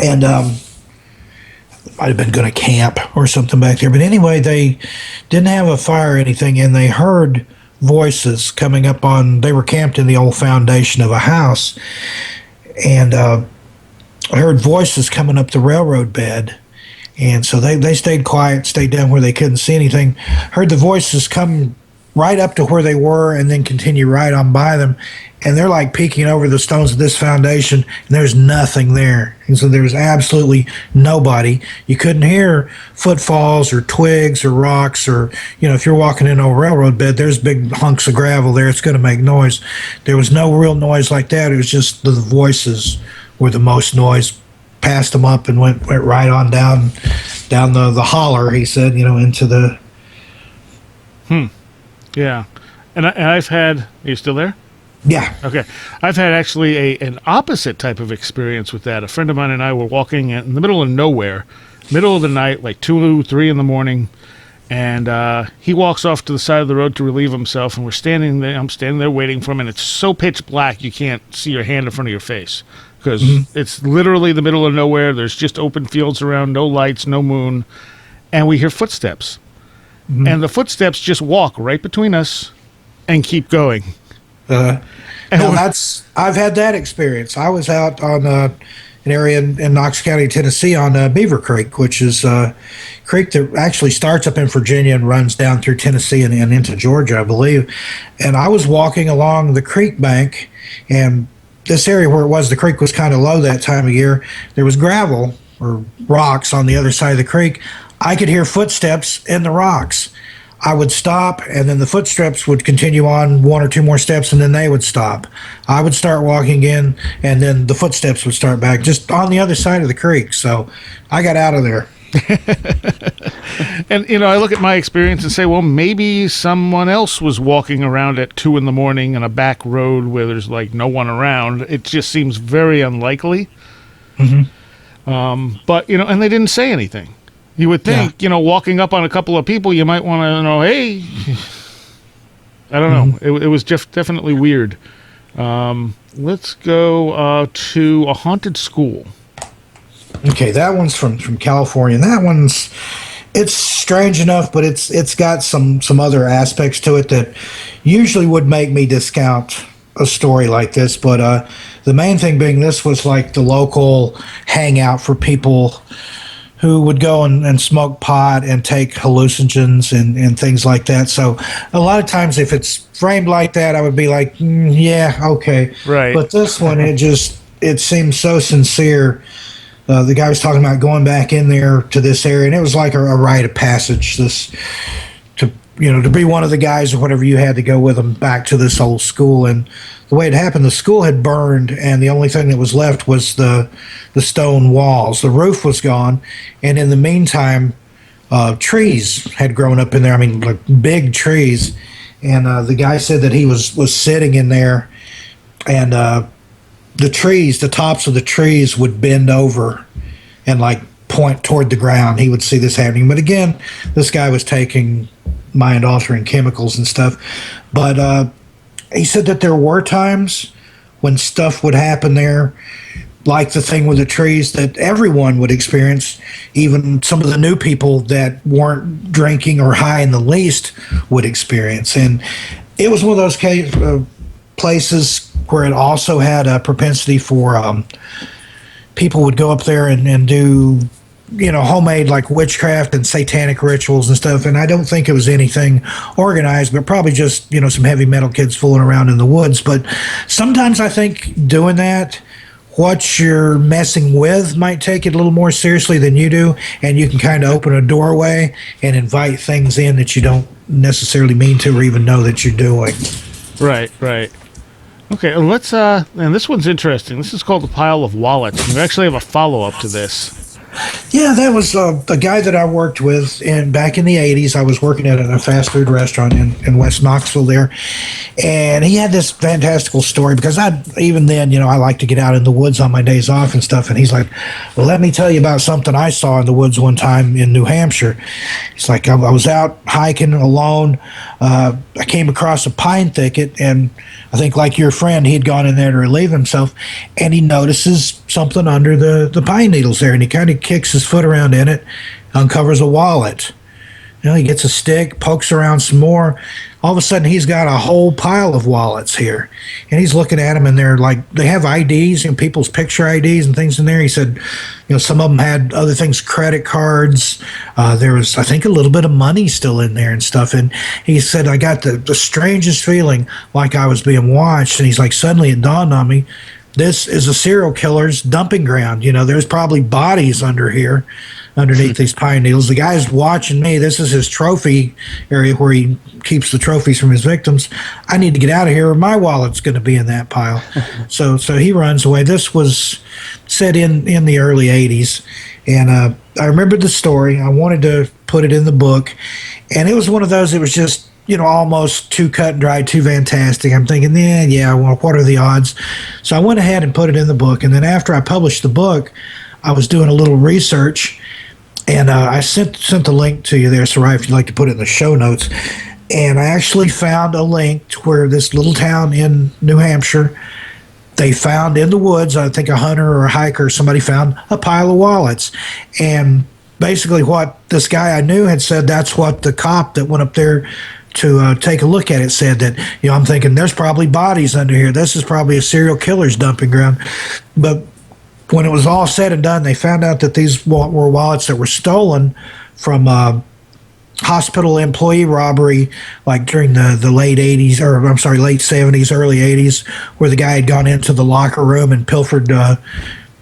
And might have been going to camp or something back there. But anyway, they didn't have a fire or anything, and they heard voices coming up they were camped in the old foundation of a house, and I heard voices coming up the railroad bed, and so they stayed quiet, stayed down where they couldn't see anything, heard the voices come right up to where they were and then continue right on by them, and they're like peeking over the stones of this foundation, and there's nothing there. And so there's absolutely nobody. You couldn't hear footfalls or twigs or rocks, or if you're walking in a railroad bed, there's big hunks of gravel there, it's going to make noise. There was no real noise like that. It was just the voices were the most noise. Passed them up and went right on down the holler, he said, into the Yeah. And I've had... Are you still there? Yeah. Okay. I've had actually an opposite type of experience with that. A friend of mine and I were walking in the middle of nowhere, middle of the night, like 2, 3 in the morning, and he walks off to the side of the road to relieve himself, and we're standing there. I'm standing there waiting for him, and it's so pitch black you can't see your hand in front of your face, because it's literally the middle of nowhere. There's just open fields around, no lights, no moon, and we hear footsteps. And the footsteps just walk right between us and keep going. I've had that experience. I was out on an area in Knox County, Tennessee, on Beaver Creek, which is a creek that actually starts up in Virginia and runs down through Tennessee and into Georgia, I believe. And I was walking along the creek bank, and this area where it was, the creek was kind of low that time of year. There was gravel or rocks on the other side of the creek. I could hear footsteps in the rocks. I would stop, and then the footsteps would continue on 1 or 2 more steps, and then they would stop. I would start walking in, and then the footsteps would start back, just on the other side of the creek. So I got out of there. And, I look at my experience and say, well, maybe someone else was walking around at 2 in the morning on a back road where there's, like, no one around. It just seems very unlikely. But, and they didn't say anything. Yeah. And, I look at my experience and say, well, maybe someone else was walking around at 2 in the morning on a back road where there's, like, no one around. It just seems very unlikely. 'Cause, and they didn't say anything. You would think, walking up on a couple of people, you might want to know, hey, I don't know. It was just definitely weird. Let's go to a haunted school. Okay, that one's from California. And that one's, it's strange enough, but it's got some other aspects to it that usually would make me discount a story like this. But the main thing being, this was like the local hangout for people who would go and smoke pot and take hallucinogens and things like that. So a lot of times if it's framed like that, I would be like, yeah, okay. Right. But this one, it seems so sincere. The guy was talking about going back in there to this area, and it was like a rite of passage. To be one of the guys or whatever, you had to go with them back to this old school. And the way it happened, the school had burned, and the only thing that was left was the stone walls. The roof was gone, and in the meantime, trees had grown up in there. I mean, like big trees. And the guy said that he was sitting in there, and the tops of the trees would bend over and like point toward the ground. He would see this happening. But again, this guy was taking mind-altering chemicals and stuff. But he said that there were times when stuff would happen there, like the thing with the trees, that everyone would experience. Even some of the new people that weren't drinking or high in the least would experience. And it was one of those places where it also had a propensity for people would go up there and do homemade like witchcraft and satanic rituals and stuff. And I don't think it was anything organized, but probably just some heavy metal kids fooling around in the woods. But sometimes I think doing that, what you're messing with might take it a little more seriously than you do, and you can kind of open a doorway and invite things in that you don't necessarily mean to or even know that you're doing. Right. Okay, let's, and this one's interesting. This is called the Pile of Wallets. We actually have a follow-up to this. Yeah, that was a guy that I worked with back in the 80s. I was working at a fast food restaurant in West Knoxville there. And he had this fantastical story because even then, I like to get out in the woods on my days off and stuff. And he's like, well, let me tell you about something I saw in the woods one time in New Hampshire. He's like, I was out hiking alone. I came across a pine thicket, and I think like your friend, he'd gone in there to relieve himself, and he notices something under the pine needles there, and he kind of kicks his foot around in it, uncovers a wallet. He gets a stick, pokes around some more. All of a sudden, he's got a whole pile of wallets here. And he's looking at them, and they're like, they have IDs and people's picture IDs and things in there. He said, some of them had other things, credit cards. There was, I think, a little bit of money still in there and stuff. And he said, I got the strangest feeling like I was being watched. And he's like, suddenly it dawned on me, this is a serial killer's dumping ground. There's probably bodies underneath these pine needles. The guy's watching me. This is his trophy area where he keeps the trophies from his victims. I need to get out of here or my wallet's going to be in that pile. So he runs away. This was set in the early 80s. And I remembered the story. I wanted to put it in the book. And it was one of those, it was just, almost too cut and dry, too fantastic. I'm thinking, well, what are the odds? So I went ahead and put it in the book. And then after I published the book, I was doing a little research, and I sent the link to you there, Sarai, if you'd like to put it in the show notes. And I actually found a link to where this little town in New Hampshire, they found in the woods, I think a hunter or a hiker, somebody found a pile of wallets. And basically what this guy I knew had said, that's what the cop that went up there to take a look at it said, that, I'm thinking there's probably bodies under here. This is probably a serial killer's dumping ground. But when it was all said and done, they found out that these were wallets that were stolen from hospital employee robbery, like during the late 80s, or I'm sorry, late 70s, early 80s, where the guy had gone into the locker room and pilfered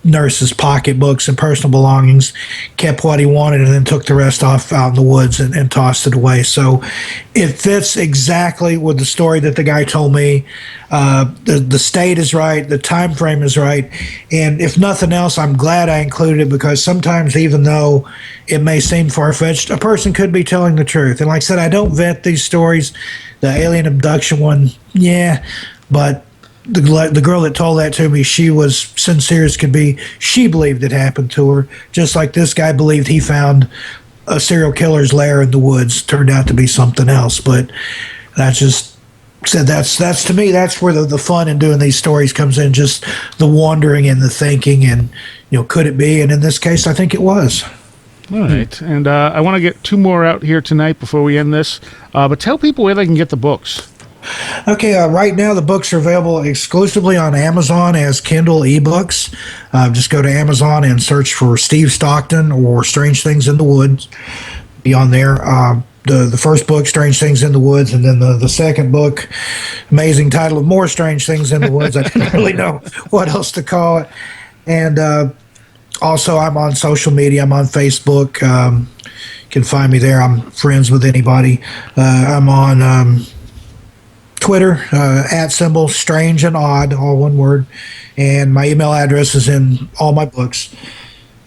nurses' pocketbooks and personal belongings, kept what he wanted, and then took the rest off out in the woods and tossed it away. So it fits exactly with the story that the guy told me. The state is right, the time frame is right, and if nothing else, I'm glad I included it, because sometimes, even though it may seem far-fetched, a person could be telling the truth. And like I said, I don't vet these stories. The alien abduction one, yeah, but the girl that told that to me, she was sincere as could be. She believed it happened to her, just like this guy believed he found a serial killer's lair in the woods. Turned out to be something else, but that's just said that's to me, that's where the fun in doing these stories comes in, just the wondering and the thinking, and could it be? And in this case, I think it was. All right, and I want to get 2 more out here tonight before we end this, but tell people where they can get the books. Okay, right now the books are available exclusively on Amazon as Kindle ebooks. Just go to Amazon and search for Steve Stockton or Strange Things in the Woods. Be on there. The first book, Strange Things in the Woods, and then the second book, amazing title of More Strange Things in the Woods. I didn't really know what else to call it. And also, I'm on social media. I'm on Facebook. You can find me there. I'm friends with anybody. I'm on Twitter, @ strange and odd, all one word. And my email address is in all my books.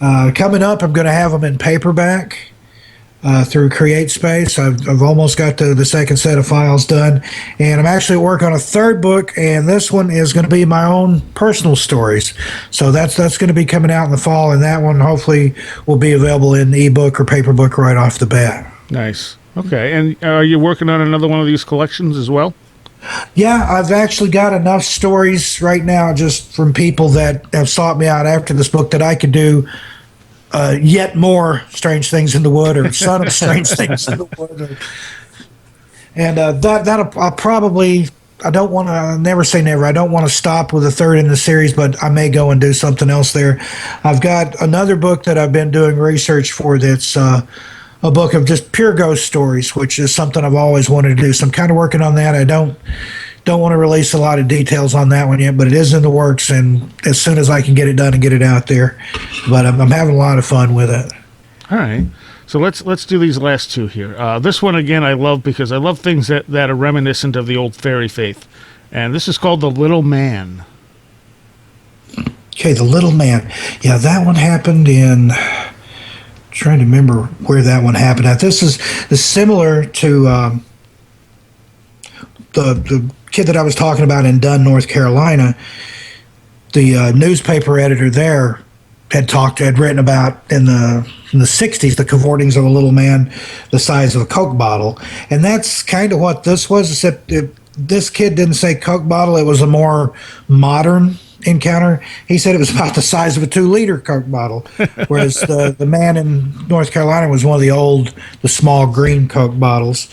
Coming up, I'm going to have them in paperback through CreateSpace. I've almost got the second set of files done. And I'm actually working on a third book, and this one is going to be my own personal stories. So that's going to be coming out in the fall, and that one hopefully will be available in ebook or paper book right off the bat. Nice. Okay, and are you working on another one of these collections as well? Yeah, I've actually got enough stories right now just from people that have sought me out after this book that I could do yet more Strange Things in the Wood, or Son of Strange Things in the Wood. And I'll probably, I don't want to, never say never, I don't want to stop with a third in the series, but I may go and do something else there. I've got another book that I've been doing research for that's a book of just pure ghost stories, which is something I've always wanted to do. So I'm kind of working on that. I don't want to release a lot of details on that one yet, but it is in the works, and as soon as I can get it done and get it out there. But I'm having a lot of fun with it. All right. So let's do these last 2 here. This one, again, I love because I love things that are reminiscent of the old fairy faith. And this is called The Little Man. Okay, The Little Man. Yeah, that one happened in... Trying to remember where that one happened at. This is similar to the kid that I was talking about in Dunn, North Carolina. The newspaper editor there had written about in the 60s the cavortings of a little man the size of a Coke bottle, and that's kind of what this was. Except this kid didn't say Coke bottle; it was a more modern encounter. He said it was about the size of a 2-liter Coke bottle, whereas the man in North Carolina was one of the small green Coke bottles.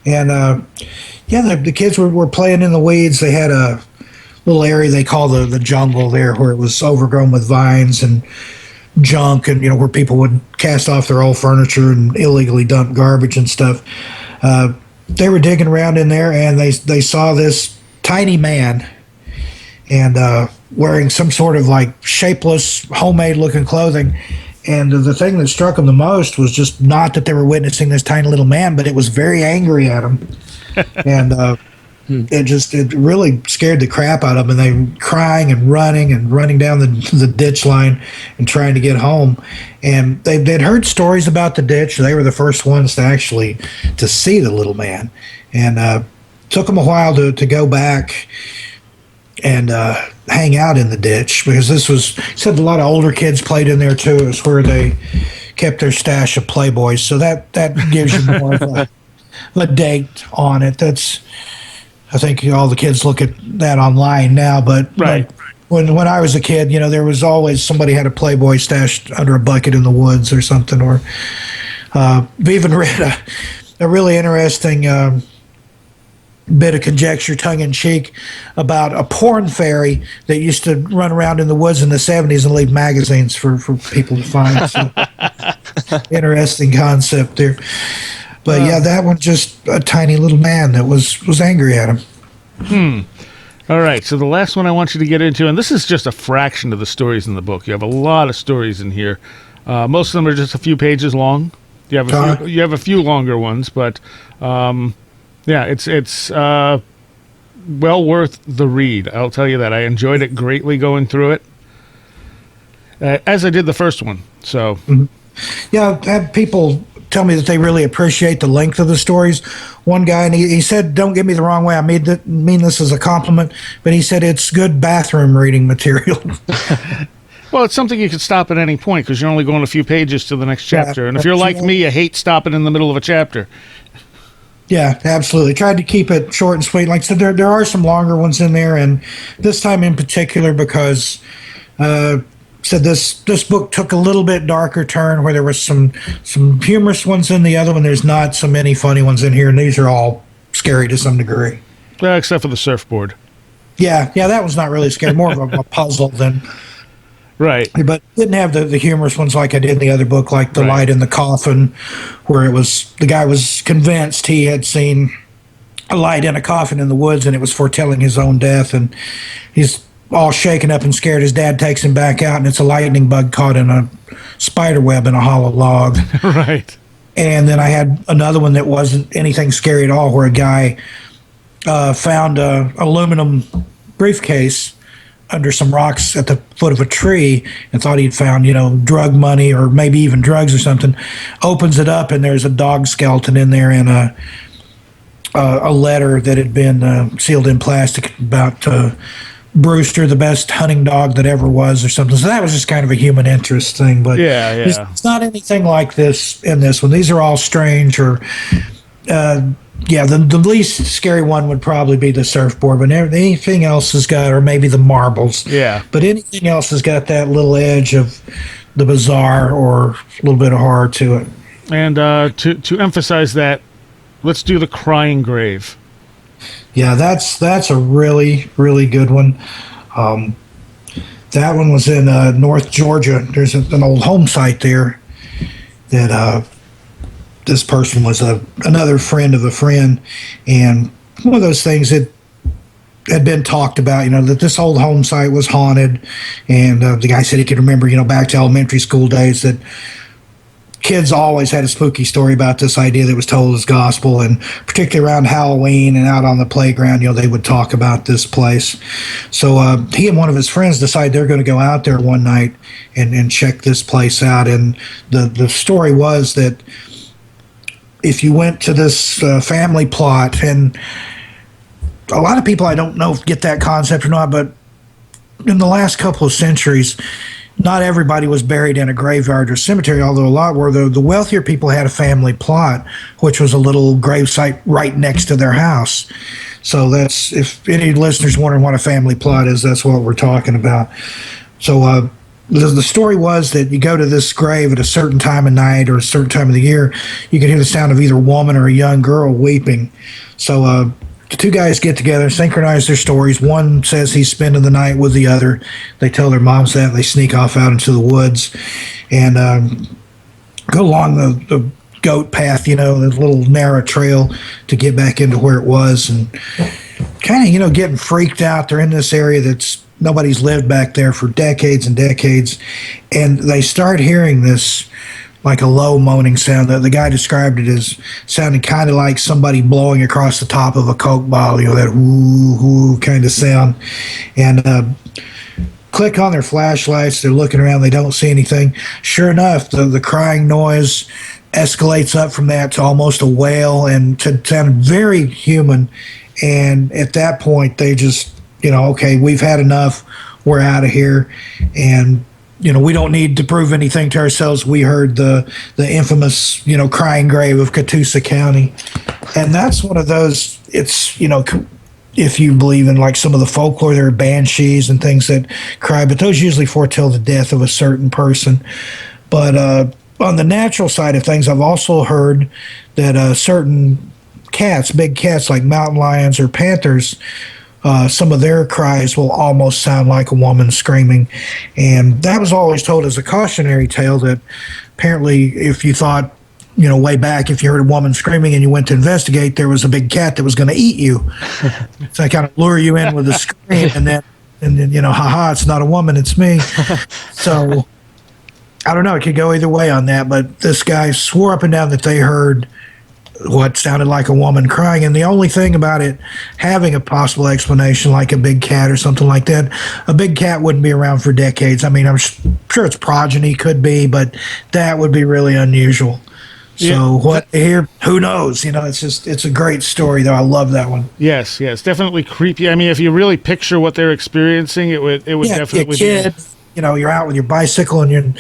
And the kids were playing in the weeds. They had a little area they call the jungle there, where it was overgrown with vines and junk, and where people would cast off their old furniture and illegally dump garbage and stuff. They were digging around in there, and they saw this tiny man, and wearing some sort of like shapeless, homemade looking clothing. And the thing that struck them the most was just not that they were witnessing this tiny little man, but it was very angry at them. And it really scared the crap out of them. And they were crying and running down the ditch line and trying to get home. And they'd heard stories about the ditch. They were the first ones to see the little man. And took them a while to go back and hang out in the ditch, because this was, he said, a lot of older kids played in there too. It was where they kept their stash of Playboys, so that gives you more of a date on it. That's, I think all the kids look at that online now, but right. When I was a kid, there was always somebody had a Playboy stashed under a bucket in the woods or something. Or we even read a really interesting bit of conjecture, tongue-in-cheek, about a porn fairy that used to run around in the woods in the 70s and leave magazines for people to find. So, interesting concept there. But yeah, that one, just a tiny little man that was angry at him. All right, so the last one I want you to get into, and this is just a fraction of the stories in the book. You have a lot of stories in here. Most of them are just a few pages long. You have a few longer ones, but yeah, it's well worth the read. I'll tell you that. I enjoyed it greatly going through it, as I did the first one. So, yeah, I've had people tell me that they really appreciate the length of the stories. One guy, and he said, don't get me the wrong way, I mean this as a compliment, but he said it's good bathroom reading material. Well, it's something you could stop at any point because you're only going a few pages to the next Yeah, chapter. And if you're like me, you hate stopping in the middle of a chapter. Yeah, absolutely. Tried to keep it short and sweet. Like I said, there are some longer ones in there, and this time in particular because said this book took a little bit darker turn where there was some humorous ones in the other one. There's not so many funny ones in here, and these are all scary to some degree. Well, except for the surfboard. Yeah, that was not really scary. More of a puzzle than. Right. But didn't have the humorous ones like I did in the other book, like the Right. light in the coffin, where it was the guy was convinced he had seen a light in a coffin in the woods and it was foretelling his own death, and he's all shaken up and scared. His dad takes him back out, and it's a lightning bug caught in a spider web in a hollow log. Right. And then I had another one that wasn't anything scary at all, where a guy found a aluminum briefcase under some rocks at the foot of a tree and thought he'd found, drug money or maybe even drugs or something. Opens it up and there's a dog skeleton in there and a letter that had been sealed in plastic about Brewster, the best hunting dog that ever was or something. So that was just kind of a human interest thing. But Yeah. it's not anything like this in this one. These are all strange or the least scary one would probably be the surfboard, but anything else has got, or maybe the marbles. Yeah. But anything else has got that little edge of the bizarre or a little bit of horror to it. And to emphasize that, let's do the crying grave. Yeah, that's a really, really good one. That one was in North Georgia. There's an old home site there that this person was another friend of a friend, and one of those things that had been talked about, that this old home site was haunted, and the guy said he could remember, back to elementary school days that kids always had a spooky story about this idea that was told as gospel, and particularly around Halloween and out on the playground, they would talk about this place. So he and one of his friends decided they're going to go out there one night and check this place out, and the story was that if you went to this family plot, and a lot of people, I don't know if get that concept or not, but in the last couple of centuries, not everybody was buried in a graveyard or cemetery, although a lot were. The wealthier people had a family plot, which was a little gravesite right next to their house. So that's, if any listeners wondering what a family plot is, that's what we're talking about. So the story was that you go to this grave at a certain time of night or a certain time of the year, you can hear the sound of either a woman or a young girl weeping. So the two guys get together, synchronize their stories. One says he's spending the night with the other. They tell their moms that. They sneak off out into the woods and go along the goat path, the little narrow trail to get back into where it was, and kind of, getting freaked out. They're in this area that's nobody's lived back there for decades and decades, and they start hearing this like a low moaning sound. The guy described it as sounding kind of like somebody blowing across the top of a Coke bottle, that whoo kind of sound. And click on their flashlights. They're looking around. They don't see anything. Sure enough, the crying noise escalates up from that to almost a wail and to sound very human. And at that point, they just, okay, we've had enough. We're out of here. And we don't need to prove anything to ourselves. We heard the infamous, crying grave of Catoosa County. And that's one of those, it's, if you believe in like some of the folklore, there are banshees and things that cry, but those usually foretell the death of a certain person. But on the natural side of things, I've also heard that certain cats, big cats like mountain lions or panthers, some of their cries will almost sound like a woman screaming. And that was always told as a cautionary tale that apparently if you thought, way back, if you heard a woman screaming and you went to investigate, there was a big cat that was going to eat you. So I kind of lure you in with a scream and then, haha, it's not a woman, it's me. So I don't know. It could go either way on that. But this guy swore up and down that they heard what sounded like a woman crying, and the only thing about it having a possible explanation like a big cat or something like that, a big cat wouldn't be around for decades. I mean, I'm sure its progeny could be, but that would be really unusual. So what here, who knows? It's a great story though. I love that one. Yes, definitely creepy. I mean, if you really picture what they're experiencing, it would definitely be a kid, you're out with your bicycle and you're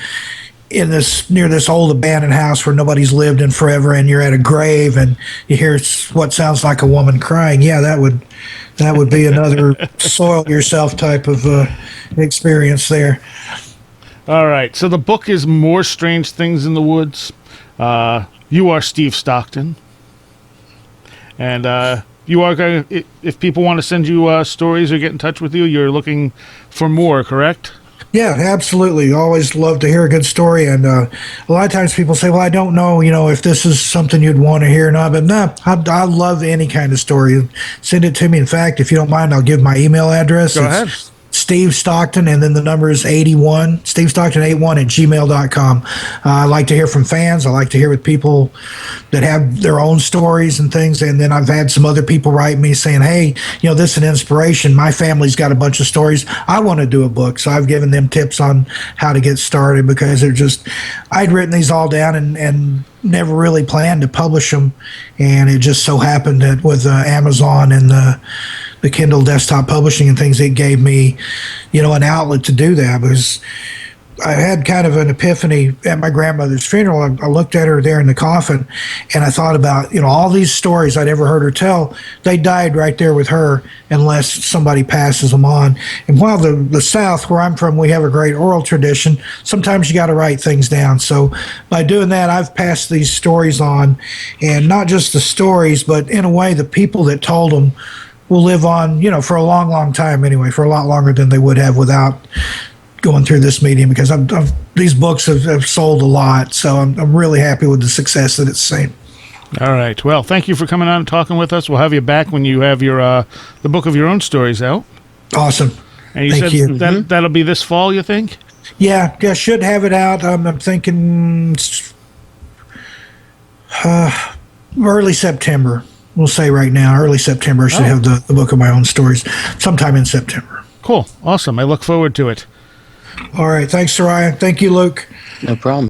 in this near this old abandoned house where nobody's lived in forever, and you're at a grave and you hear what sounds like a woman crying. Yeah, that would be another soil yourself type of experience there. All right. So the book is More Strange Things in the Woods. You are Steve Stockton. And you are going to, if people want to send you stories or get in touch with you, you're looking for more, correct? Yeah, absolutely. Always love to hear a good story. And a lot of times people say, well, I don't know, if this is something you'd want to hear or not. But no, I love any kind of story. Send it to me. In fact, if you don't mind, I'll give my email address. Go ahead. Steve Stockton, and then the number is 81, Steve Stockton 81 at gmail.com. I like to hear from fans. I like to hear with people that have their own stories and things. And then I've had some other people write me saying, hey, this is an inspiration. My family's got a bunch of stories. I want to do a book. So I've given them tips on how to get started, because I'd written these all down and never really planned to publish them. And it just so happened that with Amazon and the Kindle desktop publishing and things, it gave me, an outlet to do that. Because I had kind of an epiphany at my grandmother's funeral. I looked at her there in the coffin, and I thought about, all these stories I'd ever heard her tell. They died right there with her unless somebody passes them on. And while the South, where I'm from, we have a great oral tradition, sometimes you got to write things down. So by doing that, I've passed these stories on, and not just the stories, but in a way, the people that told them will live on, for a long, long time anyway, for a lot longer than they would have without going through this medium, because these books have sold a lot. So I'm really happy with the success that it's seen. All right. Well, thank you for coming on and talking with us. We'll have you back when you have your the book of your own stories out. Awesome. And Thank you. That'll be this fall, you think? Yeah, should have it out. I'm thinking early September. We'll say right now, early September, I should have the book of my own stories sometime in September. Cool. Awesome. I look forward to it. All right. Thanks, Soraya. Thank you, Luke. No problem.